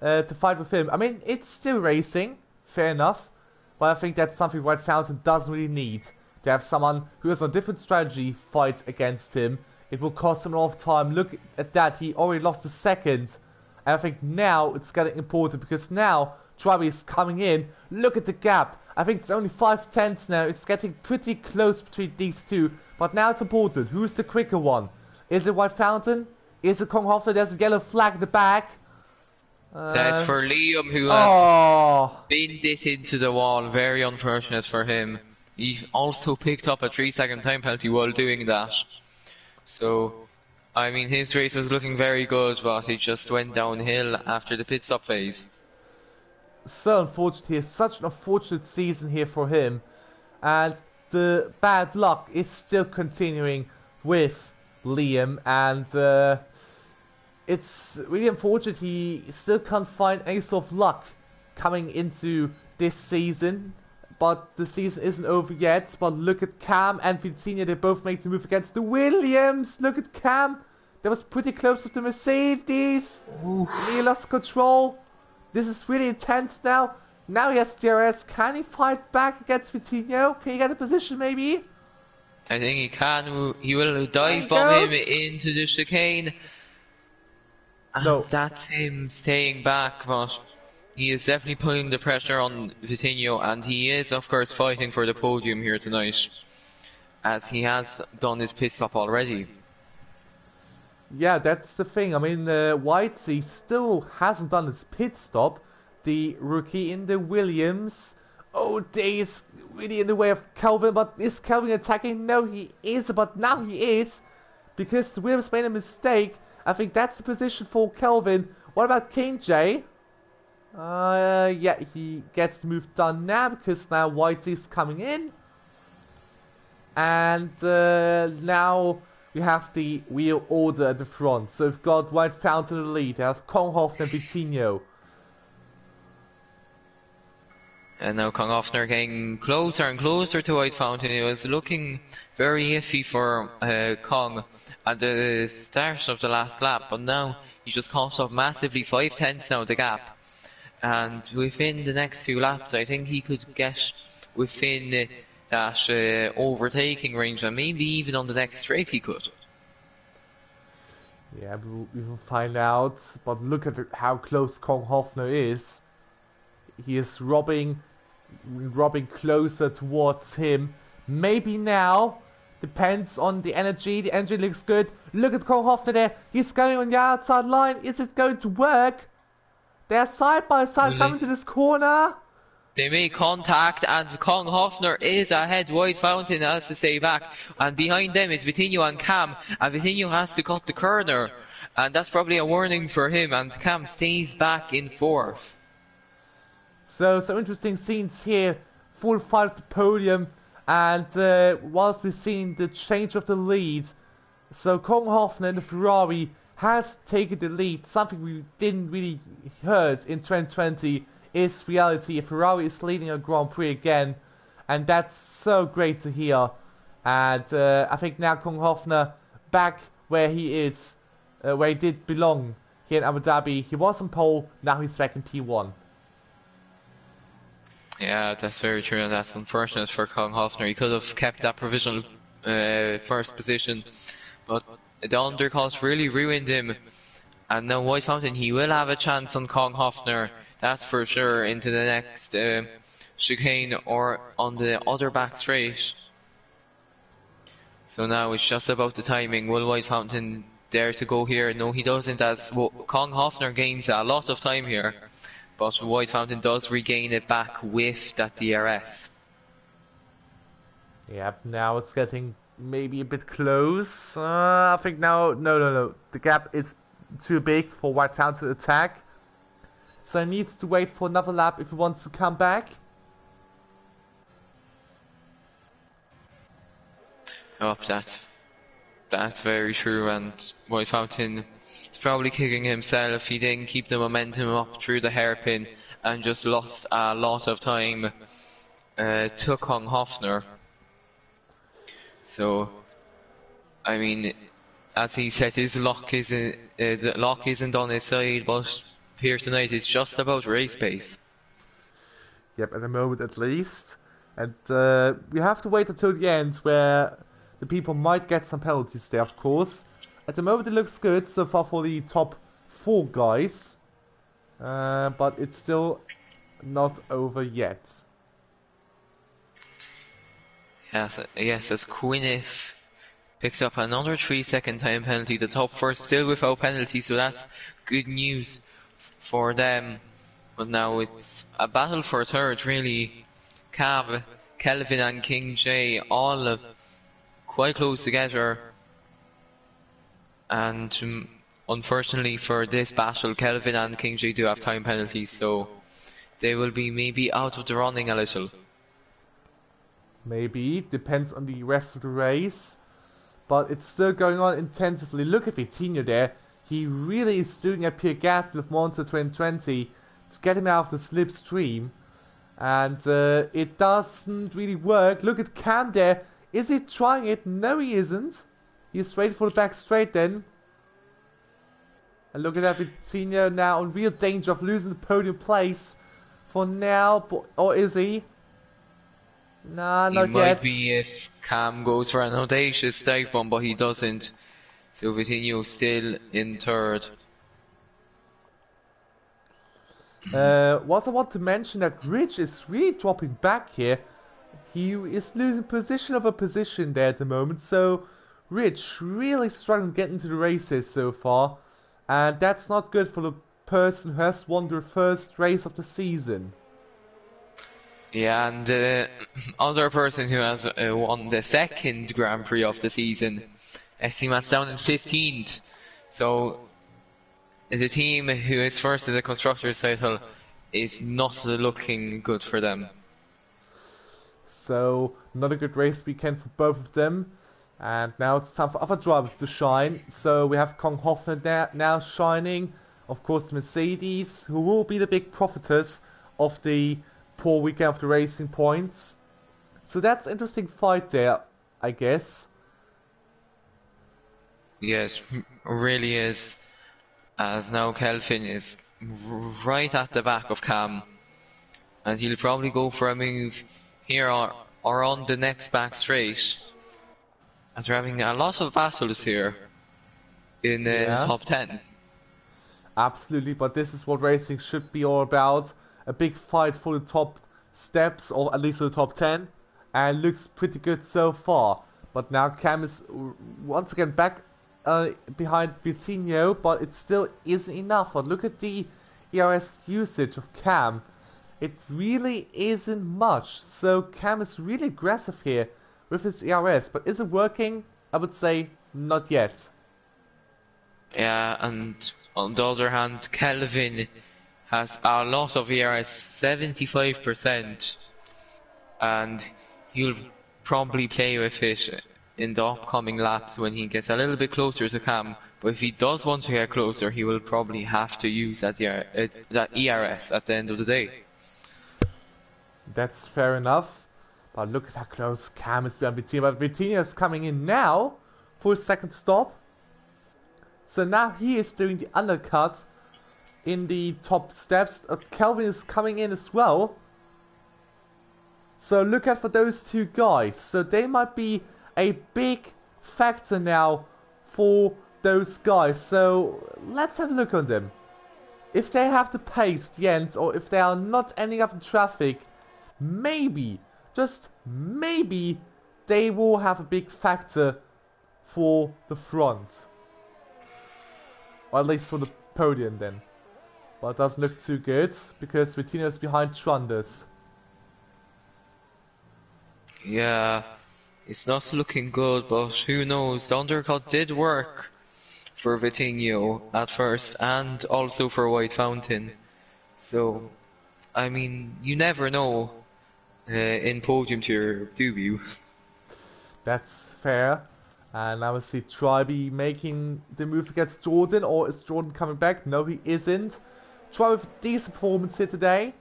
to fight with him. I mean, it's still racing, fair enough. But I think that's something White Fountain doesn't really need. To have someone who has a different strategy fight against him. It will cost him a lot of time. Look at that, he already lost a second. And I think now it's getting important because now Tryby is coming in. Look at the gap. I think it's only 5/10 now. It's getting pretty close between these two. But now it's important. Who's the quicker one? Is it White Fountain? Is it Konghofner? There's a yellow flag at the back. That's for Liam, who has binned it into the wall. Very unfortunate for him. He also picked up a 3-second time penalty while doing that. So, I mean, his race was looking very good, but he just went downhill after the pit stop phase. So unfortunate, it's such an unfortunate season here for him. And the bad luck is still continuing with Liam. And it's really unfortunate he still can't find any sort of luck coming into this season. But the season isn't over yet. But look at Cam and Vitinha. They both make the move against the Williams. Look at Cam. That was pretty close to the Mercedes. He lost control. This is really intense now. Now he has DRS. Can he fight back against Vitinha? Can he get a position maybe? I think he can. He will dive bomb him into the chicane. And No. That's him staying back, but he is definitely putting the pressure on Vitinho, and he is, of course, fighting for the podium here tonight, as he has done his pit stop already. Yeah, that's the thing. I mean, Whitesea still hasn't done his pit stop. The rookie in the Williams. Oh, they is really in the way of Kelvin, but is Kelvin attacking? No, he is, but now he is, because the Williams made a mistake. I think that's the position for Kelvin. What about King J? Yeah, he gets the move done now because now Whitesea coming in. And now we have the wheel order at the front. So we've got White Fountain in the lead. We have Konghofner and Vitinho. And now Konghofner getting closer and closer to White Fountain. It was looking very iffy for Kong at the start of the last lap, but now he just comes up massively, 5/10 now the gap. And within the next 2 laps, I think he could get within that overtaking range, and maybe even on the next straight he could. Yeah, we will find out. But look at how close Konghofner is. He is robbing closer towards him. Maybe now. Depends on the energy. The energy looks good. Look at Konghofner there. He's going on the outside line. Is it going to work? They're side by side coming to this corner. They make contact, and Konghofner is ahead. White Fountain has to stay back, and behind them is Vitinho and Cam, and Vitinho has to cut the corner, and that's probably a warning for him, and Cam stays back in 4th. So some interesting scenes here. Full fight at the podium, and whilst we've seen the change of the lead, so Konghofner in the Ferrari has taken the lead. Something we didn't really heard in 2020 is reality. Ferrari is leading a Grand Prix again, and that's so great to hear. And I think now Konghofner back where he is, where he did belong here in Abu Dhabi. He was on pole, now he's back in P1. Yeah, that's very true, and that's unfortunate for Konghofner. He could have kept that provisional first position, but the undercut really ruined him. And now White Fountain, he will have a chance on Konghofner, that's for sure, into the next chicane or on the other back straight. So now it's just about the timing. Will White Fountain dare to go here? No, he doesn't, as Kong Hofner gains a lot of time here. But White Fountain does regain it back with that DRS. Yep, now it's getting maybe a bit close. I think now... No. The gap is too big for White Fountain to attack. So he needs to wait for another lap if he wants to come back. Oh, that's very true, and White Fountain is probably kicking himself. He didn't keep the momentum up through the hairpin and just lost a lot of time to Kong Hofner. So, I mean, as he said, his luck isn't the luck isn't on his side, but here tonight is just about race pace. Yep, at the moment at least. And we have to wait until the end where the people might get some penalties there, of course. At the moment it looks good so far for the top 4 guys. But it's still not over yet. Yes, as Quinniff picks up another 3-second time penalty. The top 4 still without penalty, so that's good news for them. But now it's a battle for third, really. Cav, Kelvin and King J all quite close together. And unfortunately for this battle, Kelvin and King J do have time penalties, so they will be maybe out of the running a little. Maybe, depends on the rest of the race. But it's still going on intensively. Look at Vitinho there. He really is doing a Pierre Gasly of Monza 2020 to get him out of the slipstream. And it doesn't really work. Look at Cam there. Is he trying it? No, he isn't. He's waiting for the back straight then. And look at that, Vitinho now in real danger of losing the podium place for now. Or is he? Nah, not yet. He might be if Cam goes for an audacious dive bomb, but he doesn't. So Vitinho still in third. What I want to mention that Rich is really dropping back here. He is losing position of a position there at the moment. So Rich really struggling to get into the races so far. And that's not good for the person who has won their first race of the season. Yeah, and the other person who has won the second Grand Prix of the season, FC Matt's down in 15th. So the team who is first in the Constructors' title is not looking good for them. So, not a good race weekend for both of them. And now it's time for other drivers to shine. So we have Kong Hofner there now shining. Of course, the Mercedes, who will be the big profiters of the poor weekend of the Racing Points. So that's an interesting fight there, I guess. Yes, really is. As now Kelvin is right at the back of Cam. And he'll probably go for a move here or on the next back straight. As we're having a lot of battles here in the top 10. Absolutely, but this is what racing should be all about. A big fight for the top steps, or at least for the top 10. And looks pretty good so far. But now Cam is once again back behind Vitinho, but it still isn't enough. But look at the ERS usage of Cam. It really isn't much. So Cam is really aggressive here with his ERS, but is it working? I would say not yet. Yeah, and on the other hand, Kelvin has a lot of ERS, 75%, and he'll probably play with it in the upcoming laps when he gets a little bit closer to Cam. But if he does want to get closer, he will probably have to use that ERS at the end of the day. That's fair enough. But look at how close Cam is behind Vitinho. But Vitinho is coming in now for his second stop. So now he is doing the undercut in the top steps. Kelvin is coming in as well. So look out for those two guys. So they might be a big factor now for those guys. So let's have a look on them. If they have the pace at the end, or if they are not ending up in traffic maybe, just maybe, they will have a big factor for the front. Or at least for the podium then. But it doesn't look too good, because Vitinho is behind Trunders. Yeah, it's not looking good, but who knows? The undercut did work for Vitinho at first, and also for White Fountain. So, I mean, you never know in Podium tier, do you? That's fair. And now we see Tribe making the move against Jordan, or is Jordan coming back? No, he isn't. Tribe with a decent performance here today,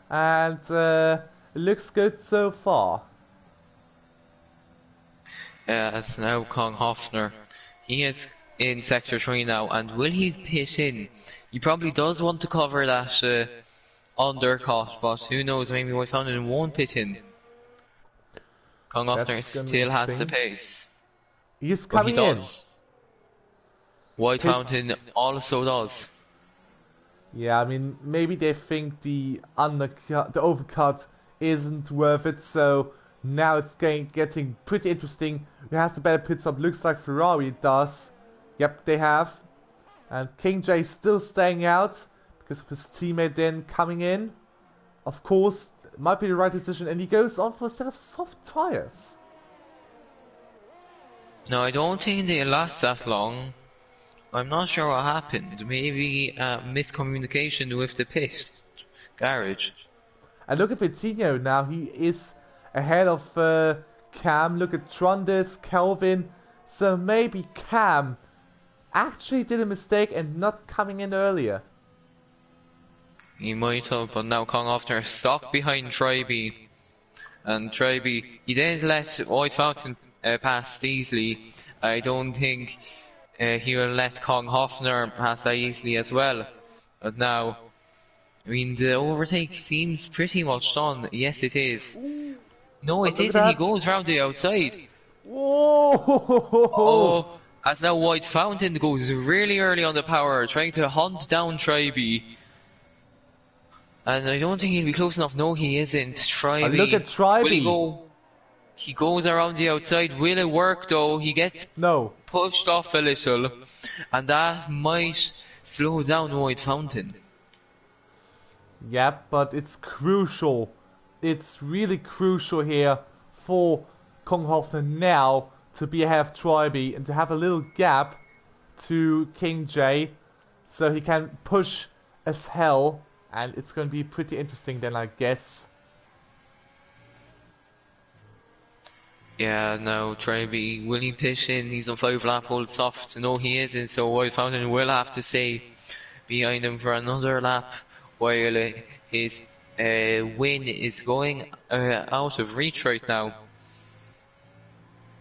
and it looks good so far. It's now Kong Hoffner. He is in Sector 3 now, and will he pit in? He probably does want to cover that undercut, but who knows, maybe White Fountain won't pit in. Kong Hoffner still has the pace. He's coming in. White Fountain also does. Yeah, I mean, maybe they think the overcut isn't worth it, so now it's getting pretty interesting. Who has the better pit stop? Looks like Ferrari does. Yep, they have. And King J still staying out because of his teammate then coming in. Of course, it might be the right decision, and he goes on for a set of soft tires. No, I don't think they last that long. I'm not sure what happened. Maybe miscommunication with the pit garage. And look at Vitinho now. He is ahead of Cam. Look at Trundles, Kelvin. So maybe Cam actually did a mistake and not coming in earlier. He might have, but now Kong Hoffner stuck behind Tribe. And Tribe, he didn't let White Fountain pass easily. I don't think he will let Kong Hoffner pass that easily as well. But now, I mean, the overtake seems pretty much done. Yes, it is. No, it isn't. He goes round the outside. Whoa! Oh, as now White Fountain goes really early on the power, trying to hunt down Tribe. And I don't think he'll be close enough. No, he isn't. Tribe. Look at Tribe. Will he go? He goes around the outside. Will it work though? He gets pushed off a little, and that might slow down White Fountain. Yep, but it's crucial. It's really crucial here for Kong Hoffner now to be ahead of Tribe and to have a little gap to King J, so he can push as hell, and it's going to be pretty interesting then, I guess. Yeah, no, Tribe, will he pitch in? He's on 5 lap hold soft. No, he isn't, so White Fountain will have to stay behind him for another lap while his win is going out of reach right now.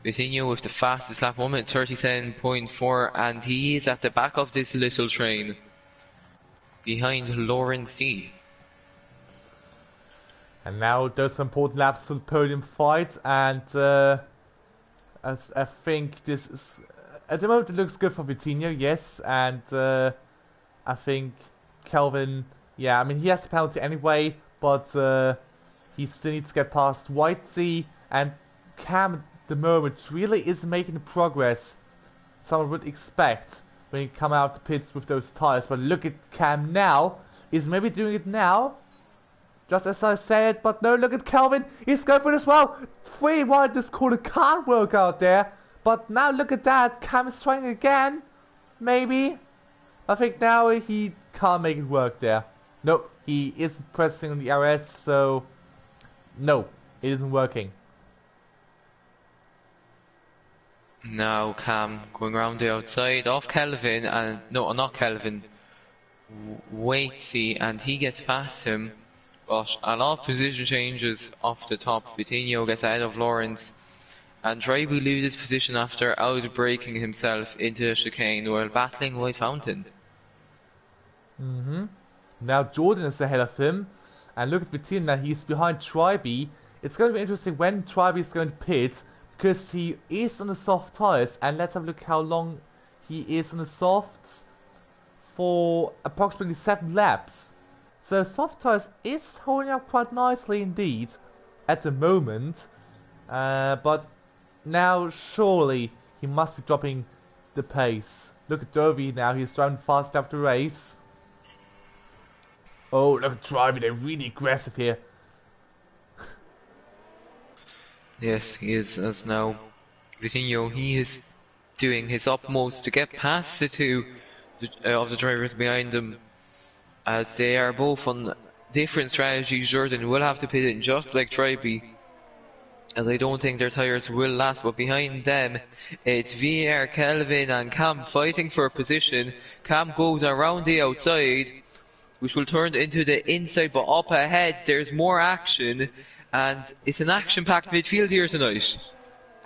Vitinho with the fastest lap moment, 37.4, and he is at the back of this little train behind Lawrence D. And now those important laps for the podium fight, and I think this is, at the moment it looks good for Vitinho, yes, and I think Kelvin, yeah, I mean he has the penalty anyway, but he still needs to get past Whitesea, and Cam at the moment really is making the progress someone would expect when you come out the pits with those tires. But look at Cam now, he's maybe doing it now, just as I said, but no, look at Kelvin, he's going for it as well. 3 wide, this corner can't work out there, but now look at that, Cam is trying again, maybe. I think now he can't make it work there. Nope, he isn't pressing on the RS, so no, it isn't working. Now Cam going around the outside off Kelvin, and no, not Kelvin, Waitsy, and he gets past him, but a lot of position changes off the top. Vitinho gets ahead of Lawrence, and Tribe loses position after out-braking himself into the chicane while battling White Fountain. Now Jordan is ahead of him, and look at Vitinho, he's behind Tribe. It's going to be interesting when Tribe is going to pit, because he is on the soft tires, and let's have a look how long he is on the softs. For approximately 7 laps. So soft tires is holding up quite nicely indeed at the moment. But now surely he must be dropping the pace. Look at Derby now, he's driving fast after the race. Oh, look at Derby, they're really aggressive here. Yes, he is, as now Vitinho, he is doing his utmost to get past the two of the drivers behind him, as they are both on different strategies. Jordan will have to pit in just like Tribe, as I don't think their tyres will last, but behind them it's VR, Kelvin and Cam fighting for a position. Cam goes around the outside, which will turn into the inside, but up ahead there's more action, and it's an action-packed midfield here tonight.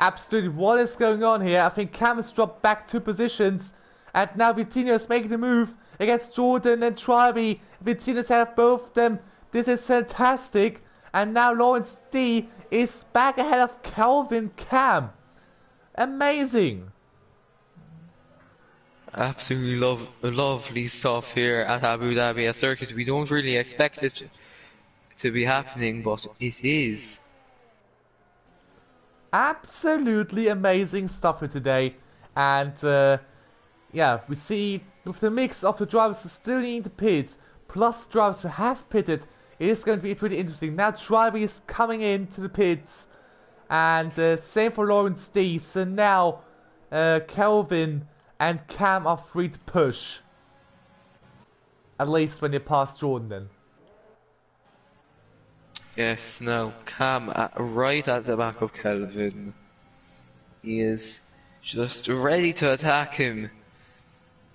Absolutely, what is going on here? I think Cam has dropped back 2 positions, and now Vitinho is making the move against Jordan and Tribe. Vitinho's ahead of both of them. This is fantastic. And now Lawrence D is back ahead of Kelvin Cam. Amazing. Absolutely lovely stuff here at Abu Dhabi, a circuit we don't really expect it to be happening, but it is. Absolutely amazing stuff here today. And yeah, we see with the mix of the drivers who still need to pit, plus drivers who have pitted, it is going to be pretty interesting. Now Tribe is coming into the pits, and same for Lawrence D. So now Kelvin and Cam are free to push. At least when they pass Jordan then. Yes, now Cam right at the back of Kelvin. He is just ready to attack him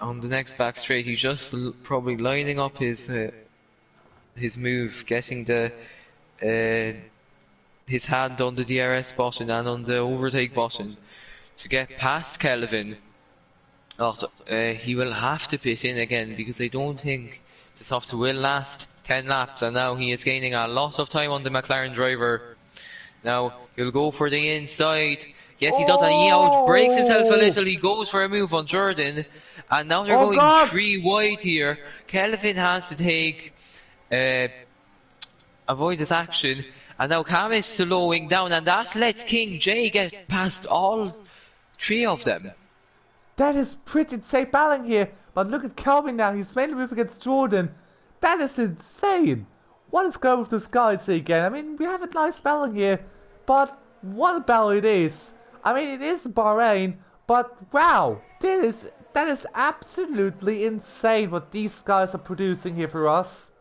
on the next back straight. He's just probably lining up his move, getting the his hand on the DRS button and on the overtake button to get past Kelvin. He will have to pit in again, because I don't think the softs will last 10 laps, and now he is gaining a lot of time on the McLaren driver. Now he'll go for the inside. Yes, he does, and he outbreaks himself a little. He goes for a move on Jordan, and now they're going 3 wide here. Kelvin has to take avoid this action, and now Cam is slowing down, and that lets King J get past all 3 of them. That is pretty insane battling here, but look at Kelvin now, he's made a move against Jordan. That is insane. What is going with this guys again? I mean, we have a nice battle here, but what a battle it is. I mean, it is Bahrain, but wow, that is absolutely insane what these guys are producing here for us.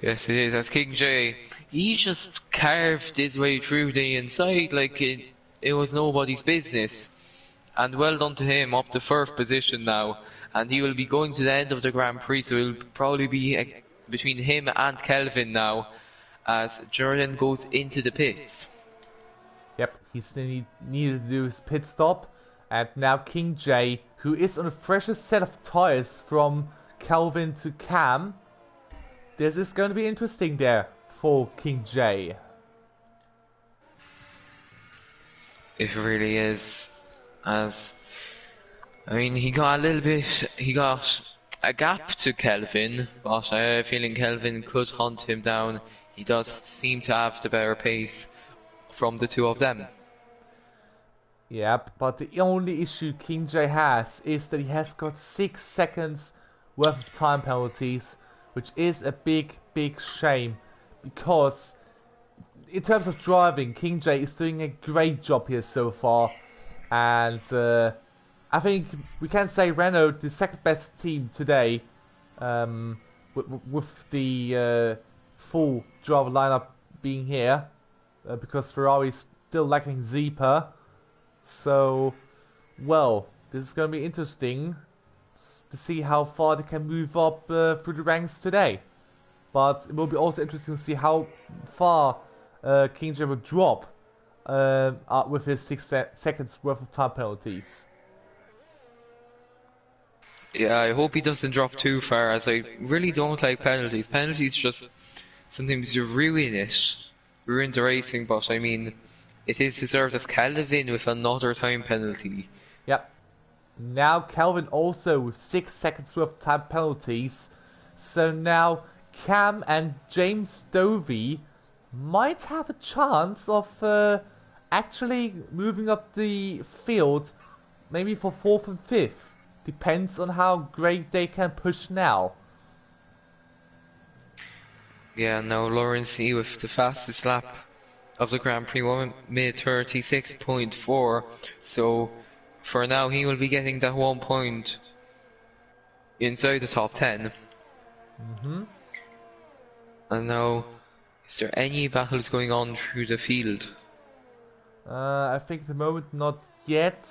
Yes, it is. As King J, he just carved his way through the inside like it was nobody's business. And well done to him, up to 1st position now. And he will be going to the end of the Grand Prix, so it'll probably be between him and Kelvin now, as Jordan goes into the pits. Yep, he still needed to do his pit stop. And now King J, who is on a freshest set of tires from Kelvin to Cam. This is going to be interesting there for King J. It really is. As I mean, he got a gap to Kelvin, but I have a feeling Kelvin could hunt him down. He does seem to have the better pace from the 2 of them. Yep, but the only issue King J has is that he has got 6 seconds worth of time penalties, which is a big shame, because in terms of driving, King J is doing a great job here so far. And I think we can say Renault, the 2nd best team today, with the full driver lineup being here, because Ferrari's still lacking Zeepa. So, well, this is going to be interesting to see how far they can move up through the ranks today. But it will be also interesting to see how far King J will drop with his 6 seconds worth of time penalties. Yeah, I hope he doesn't drop too far, as I really don't like penalties. Penalties just sometimes you ruin the racing, but I mean, it is deserved as Kelvin with another time penalty. Yep. Now Kelvin also with 6 seconds worth of time penalties. So now Cam and James Dovey might have a chance of actually moving up the field, maybe for 4th and 5th. Depends on how great they can push now. Yeah, now Lawrence E with the fastest lap of the Grand Prix, 1 minute 36.4. So for now, he will be getting that 1 point inside the top 10. And now, is there any battles going on through the field? I think at the moment not yet.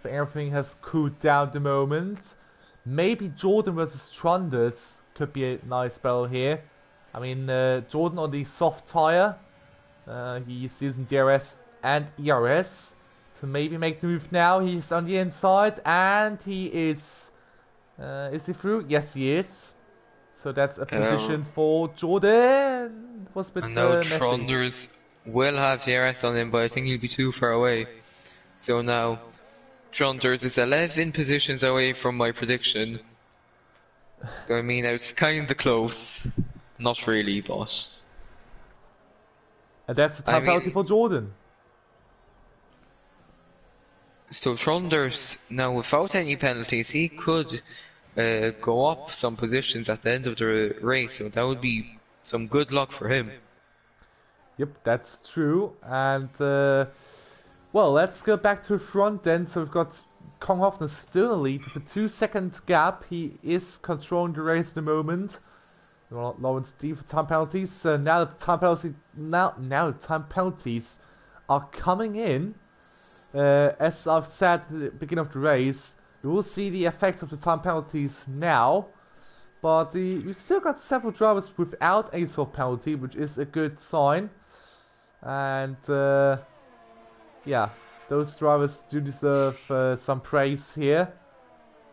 Everything has cooled down at the moment. Maybe Jordan versus Trunders could be a nice battle here. I mean, Jordan on the soft tire. He's using DRS and ERS to maybe make the move now. He's on the inside and he is... is he through? Yes, he is. So that's a position for Jordan. It was a bit and now messy. Trunders will have DRS on him, but I think he'll be too far away. So now Trunders is 11 positions away from my prediction. So I mean, it's kind of close. Not really, but... And that's a time penalty for Jordan. So Trunders, now without any penalties, he could go up some positions at the end of the race. So that would be some good luck for him. Yep, that's true. And, well, let's go back to the front then. So we've got Kong Hoffner still in the lead with a 2-second gap. He is controlling the race at the moment. Lawrence D for time penalties. Now the time penalties the time penalties are coming in. As I've said at the beginning of the race, you will see the effect of the time penalties now. But we've still got several drivers without a sort of penalty, which is a good sign. And yeah, those drivers do deserve some praise here.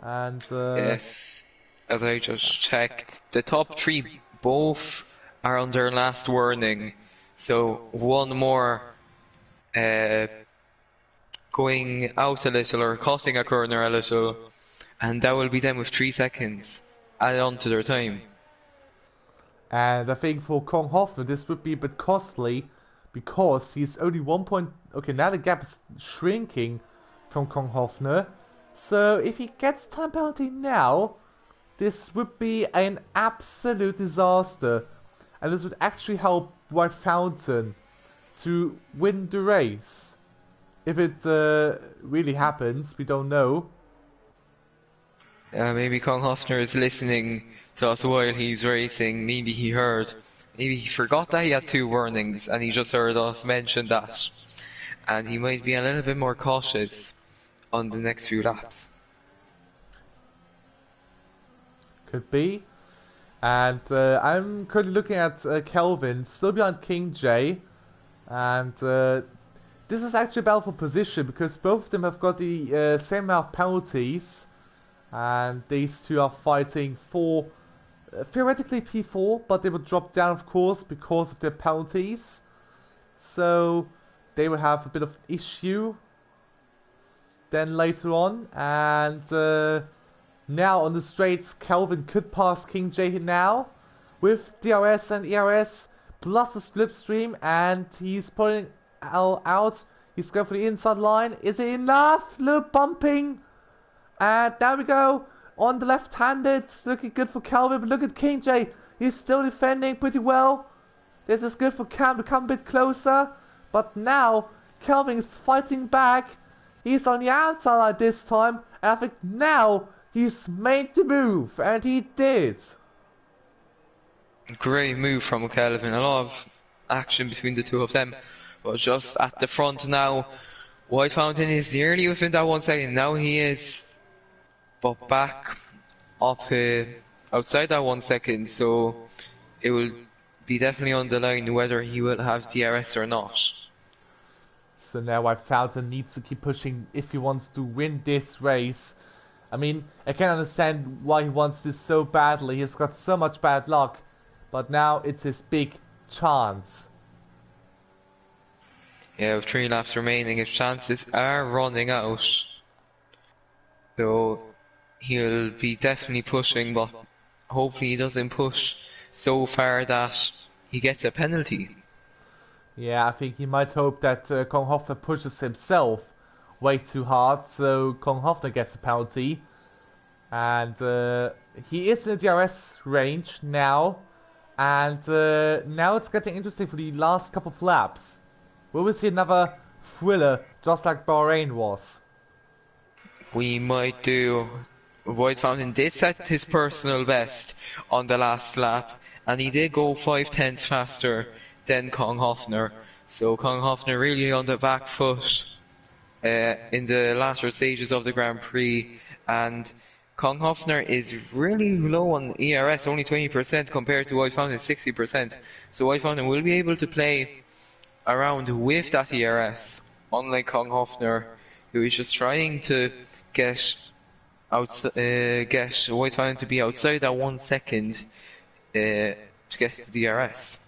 And yes, as I just checked, the top 3 both are on their last warning. So one more going out a little or cutting a corner a little, and that will be them with 3 seconds added on to their time. And I think for Kong Hoffner this would be a bit costly, because he's only 1 point... Okay, now the gap is shrinking from Kong Hoffner. So if he gets time penalty now, this would be an absolute disaster. And this would actually help White Fountain to win the race. If it really happens, we don't know. Maybe Kong Hoffner is listening to us while he's racing. Maybe he heard. Maybe he forgot that he had 2 warnings and he just heard us mention that. And he might be a little bit more cautious on the next few laps. Could be. And I'm currently looking at Kelvin, still behind King J. And this is actually a battle for position, because both of them have got the same amount of penalties. And these two are fighting for theoretically P4, but they will drop down, of course, because of their penalties. So they will have a bit of issue then later on. And now on the straights, Kelvin could pass King J now with DRS and ERS plus a slipstream, and he's pulling out. He's going for the inside line. Is it enough? Little bumping. And there we go. On the left-handed, it's looking good for Kelvin, but look at King J. He's still defending pretty well. This is good for Cam to come a bit closer. But now, Kelvin is fighting back. He's on the outside line this time. And I think now he's made the move. And he did. Great move from Kelvin. A lot of action between the two of them. But just at the front now, White Fountain is nearly within that 1 second. Now he is... but back up outside that 1 second, so it will be definitely on the line whether he will have DRS or not. So now White Fountain needs to keep pushing if he wants to win this race. I mean, I can understand why he wants this so badly. He's got so much bad luck, but now it's his big chance. Yeah, with 3 laps remaining, his chances are running out. So he'll be definitely pushing, but hopefully he doesn't push so far that he gets a penalty. Yeah, I think he might hope that Kong Hofner pushes himself way too hard, so Kong Hofner gets a penalty. And he is in the DRS range now. And now it's getting interesting for the last couple of laps. Will we see another thriller, just like Bahrain was? We might do. White Fountain did set his personal best on the last lap, and he did go 5/10 faster than Kong Hofner. So Kong Hofner really on the back foot in the latter stages of the Grand Prix, and Kong Hofner is really low on ERS, only 20% compared to White Fountain 60%. So White Fountain will be able to play around with that ERS, unlike Kong Hofner, who is just trying to get White Fountain to be outside that 1 second to get to the DRS.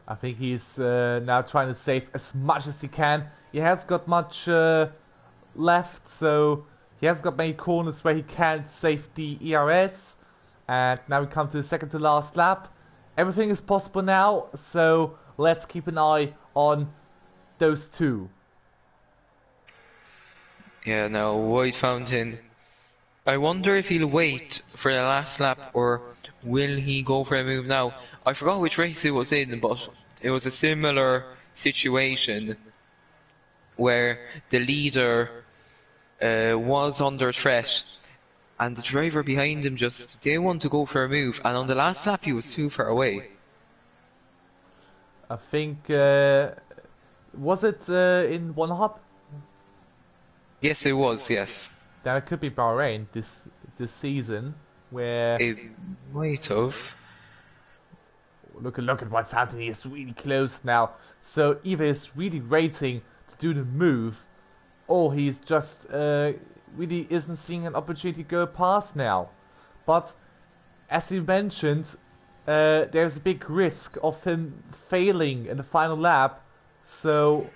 I think he's now trying to save as much as he can. He has got much left, so he has got many corners where he can save the ERS. And now we come to the second to last lap. Everything is possible now, so let's keep an eye on those two. Yeah, now White Fountain. I wonder if he'll wait for the last lap or will he go for a move now? I forgot which race it was in, but it was a similar situation where the leader was under threat and the driver behind him just didn't want to go for a move, and on the last lap he was too far away. I think, was it in one hop? Yes, it was, yes. Then it could be Bahrain this season, where It might have. look at White Fountain. He is really close now. So either he's really waiting to do the move, or he's just really isn't seeing an opportunity to go past now. But as you mentioned, there's a big risk of him failing in the final lap. So,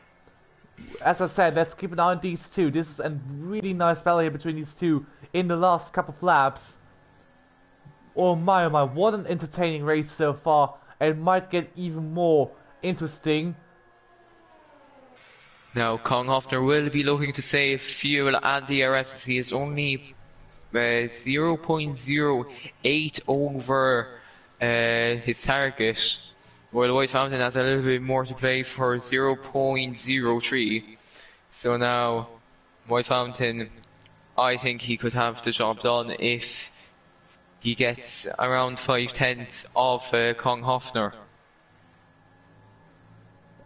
as I said, let's keep an eye on these two. This is a really nice battle here between these two in the last couple of laps. Oh my, what an entertaining race so far. It might get even more interesting. Now, Kong Hofner will be looking to save fuel and DRS. He is only 0.08 over his target, while White Fountain has a little bit more to play for 0.03. So now, White Fountain, I think he could have the job done if he gets around 5/10 of Kong Hofner.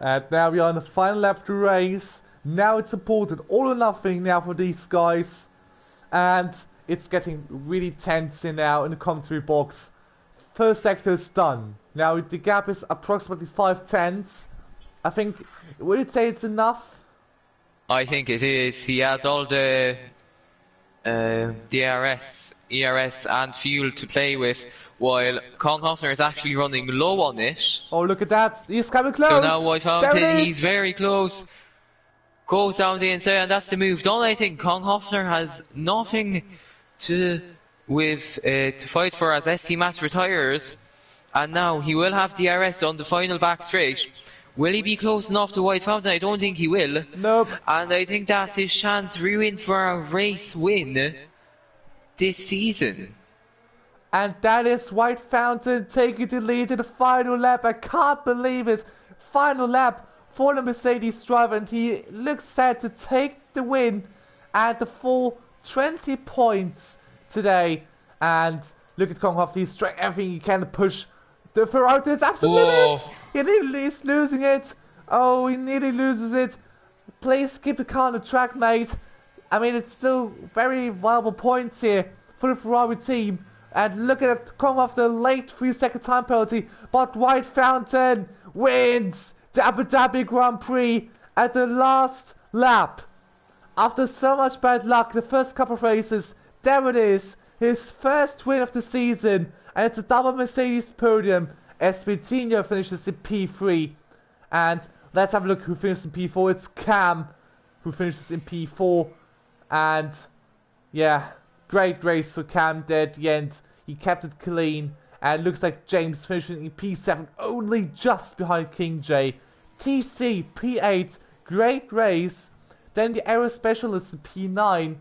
And now we are in the final lap of the race. Now it's important, all or nothing now for these guys. And it's getting really tense in now in the commentary box. First sector is done. Now the gap is approximately 5/10. I think, would you say it's enough? I think it is. He has all the DRS, ERS and fuel to play with, while Kong Hofner is actually running low on it. Oh, look at that. He's coming close. So now White There Fountain, it is. he's very close. Goes down the inside, and that's the move done. I think Kong Hofner has nothing to fight for as ST Max retires, and now he will have DRS on the final back straight. Will he be close enough to White Fountain? I don't think he will. Nope. And I think that's his chance ruined for a race win this season. And that is White Fountain taking the lead in the final lap. I can't believe it. Final lap for the Mercedes driver, and he looks set to take the win and the full 20 points today. And look at Kong Hofner. He's trying everything he can to push the Ferrari to its absolute limits. He nearly is losing it. Oh, he nearly loses it. Please keep the car on the track, mate. I mean, it's still very viable points here for the Ferrari team. And look at Kong Hofner, late 3-second time penalty. But White Fountain wins the Abu Dhabi Grand Prix at the last lap. After so much bad luck, the first couple of races, there it is. His first win of the season. And it's a double Mercedes podium. Espitino finishes in P3. And let's have a look who finishes in P4. It's Cam who finishes in P4. And yeah, great race for Cam there at the end. He kept it clean, and it looks like James finishing in P7, only just behind King J. TC, P8, great race. Then the Aero Specialist in P9,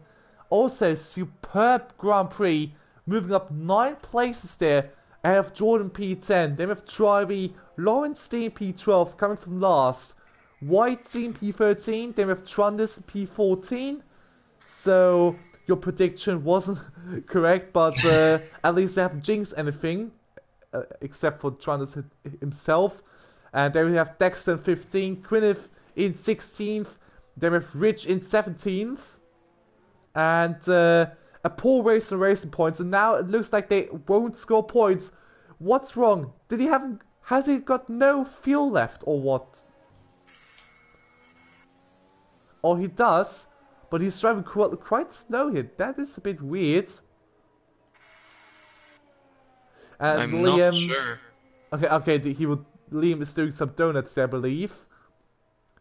also superb Grand Prix, moving up 9 places there. I have Jordan P10, then we have Triby, Lawrence Dean P12 coming from last, White Team P13, then we have Trundus P14. So your prediction wasn't correct, but at least they haven't jinxed anything, except for Trundus himself. And then we have Dexter in 15th, Quinniff in 16th, then we have Rich in 17th, and a poor race on Racing Points, and now it looks like they won't score points. What's wrong? Has he got no fuel left, or what? Or he does, but he's driving quite slow here. That is a bit weird. And I'm Liam, not sure. Okay, Liam is doing some donuts there, I believe.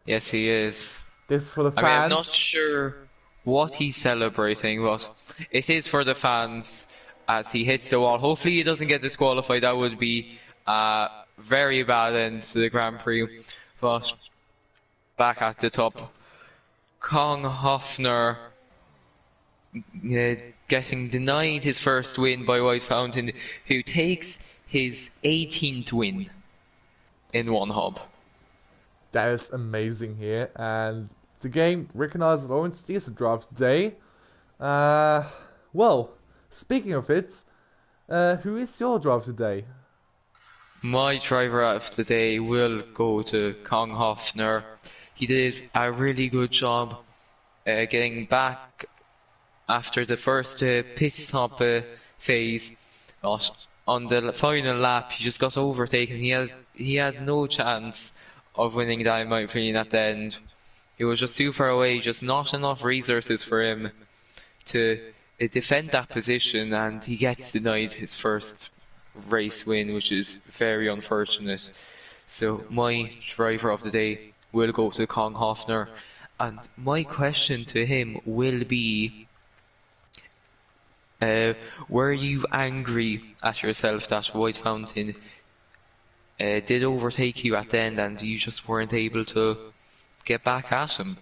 Yes, he is. This is for the fans. I mean, I'm not sure what he's celebrating, but it is for the fans as he hits the wall. Hopefully he doesn't get disqualified. That would be a very bad end to the Grand Prix. But back at the top, Kong Hofner getting denied his first win by White Fountain, who takes his 18th win in one hub. That is amazing here, and the game recognizes Lawrence D as a driver today. Well, speaking of it, who is your driver today? My driver of the day will go to Kong Hofner. He did a really good job getting back after the first pit stop phase. But on the final lap, he just got overtaken. He had no chance of winning that, in my opinion, at the end. He was just too far away, just not enough resources for him to defend that position, and he gets denied his first race win, which is very unfortunate. So my driver of the day will go to Kong Hofner, and my question to him will be, were you angry at yourself that White Fountain did overtake you at the end and you just weren't able to get back at him?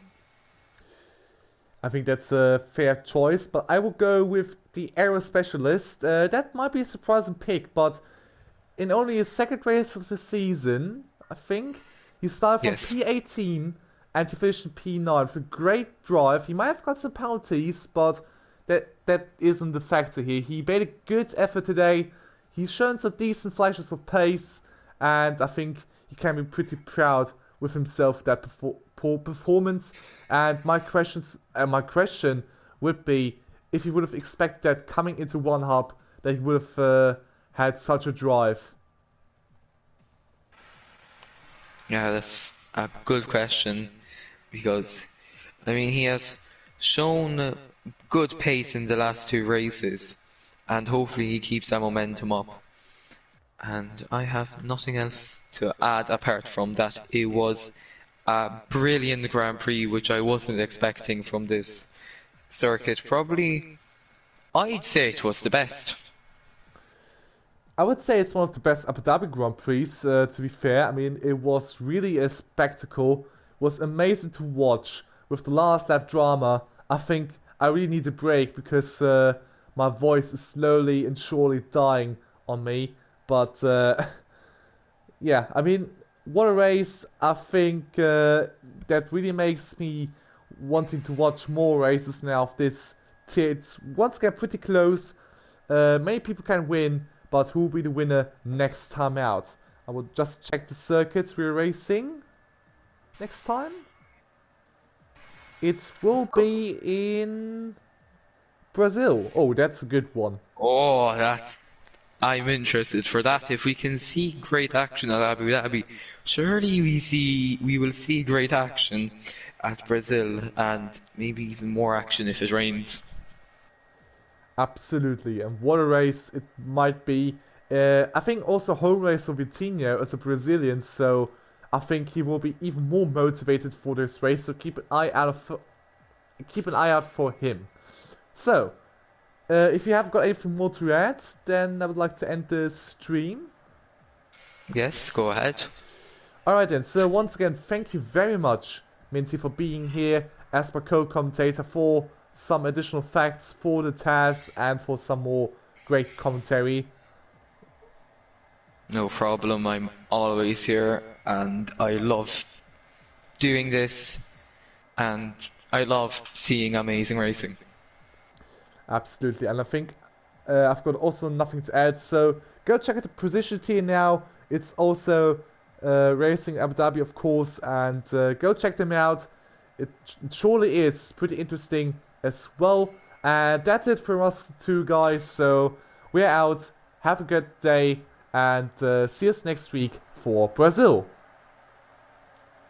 I think that's a fair choice, but I will go with the Aero Specialist. That might be a surprising pick, but in only his second race of the season, I think, he started from P18 and he finished in P9 with a great drive. He might have got some penalties, but that isn't the factor here. He made a good effort today. He's shown some decent flashes of pace, and I think he can be pretty proud with himself that poor performance. And my question would be if he would have expected that coming into one hub that he would have had such a drive. Yeah, that's a good question, because I mean, he has shown good pace in the last 2 races, and hopefully he keeps that momentum up. And I have nothing else to add apart from that. It was a brilliant Grand Prix, which I wasn't expecting from this circuit. Probably, I'd say it was the best. I would say it's one of the best Abu Dhabi Grand Prix, to be fair. I mean, it was really a spectacle. It was amazing to watch. With the last lap drama, I think I really need a break because my voice is slowly and surely dying on me. But yeah, I mean, what a race. I think that really makes me wanting to watch more races now of this tier. It's once again pretty close. Many people can win, but who will be the winner next time out? I will just check the circuits we're racing next time. It will be in Brazil. Oh, that's a good one. Oh, I'm interested for that. If we can see great action at Abu Dhabi, surely we will see great action at Brazil, and maybe even more action if it rains. Absolutely, and what a race it might be. I think also home race of Vitinho as a Brazilian, so I think he will be even more motivated for this race. So keep an eye out for him. So If you haven't got anything more to add, then I would like to end the stream. Yes, go ahead. Alright then, so once again, thank you very much, Minty, for being here as my co-commentator for some additional facts for the TAS and for some more great commentary. No problem, I'm always here, and I love doing this, and I love seeing amazing racing. Absolutely, and I think I've got also nothing to add, so go check out the position tier now. It's also Racing Abu Dhabi, of course, and go check them out. It surely is pretty interesting as well. And that's it for us two guys, so we're out. Have a good day, and see us next week for Brazil.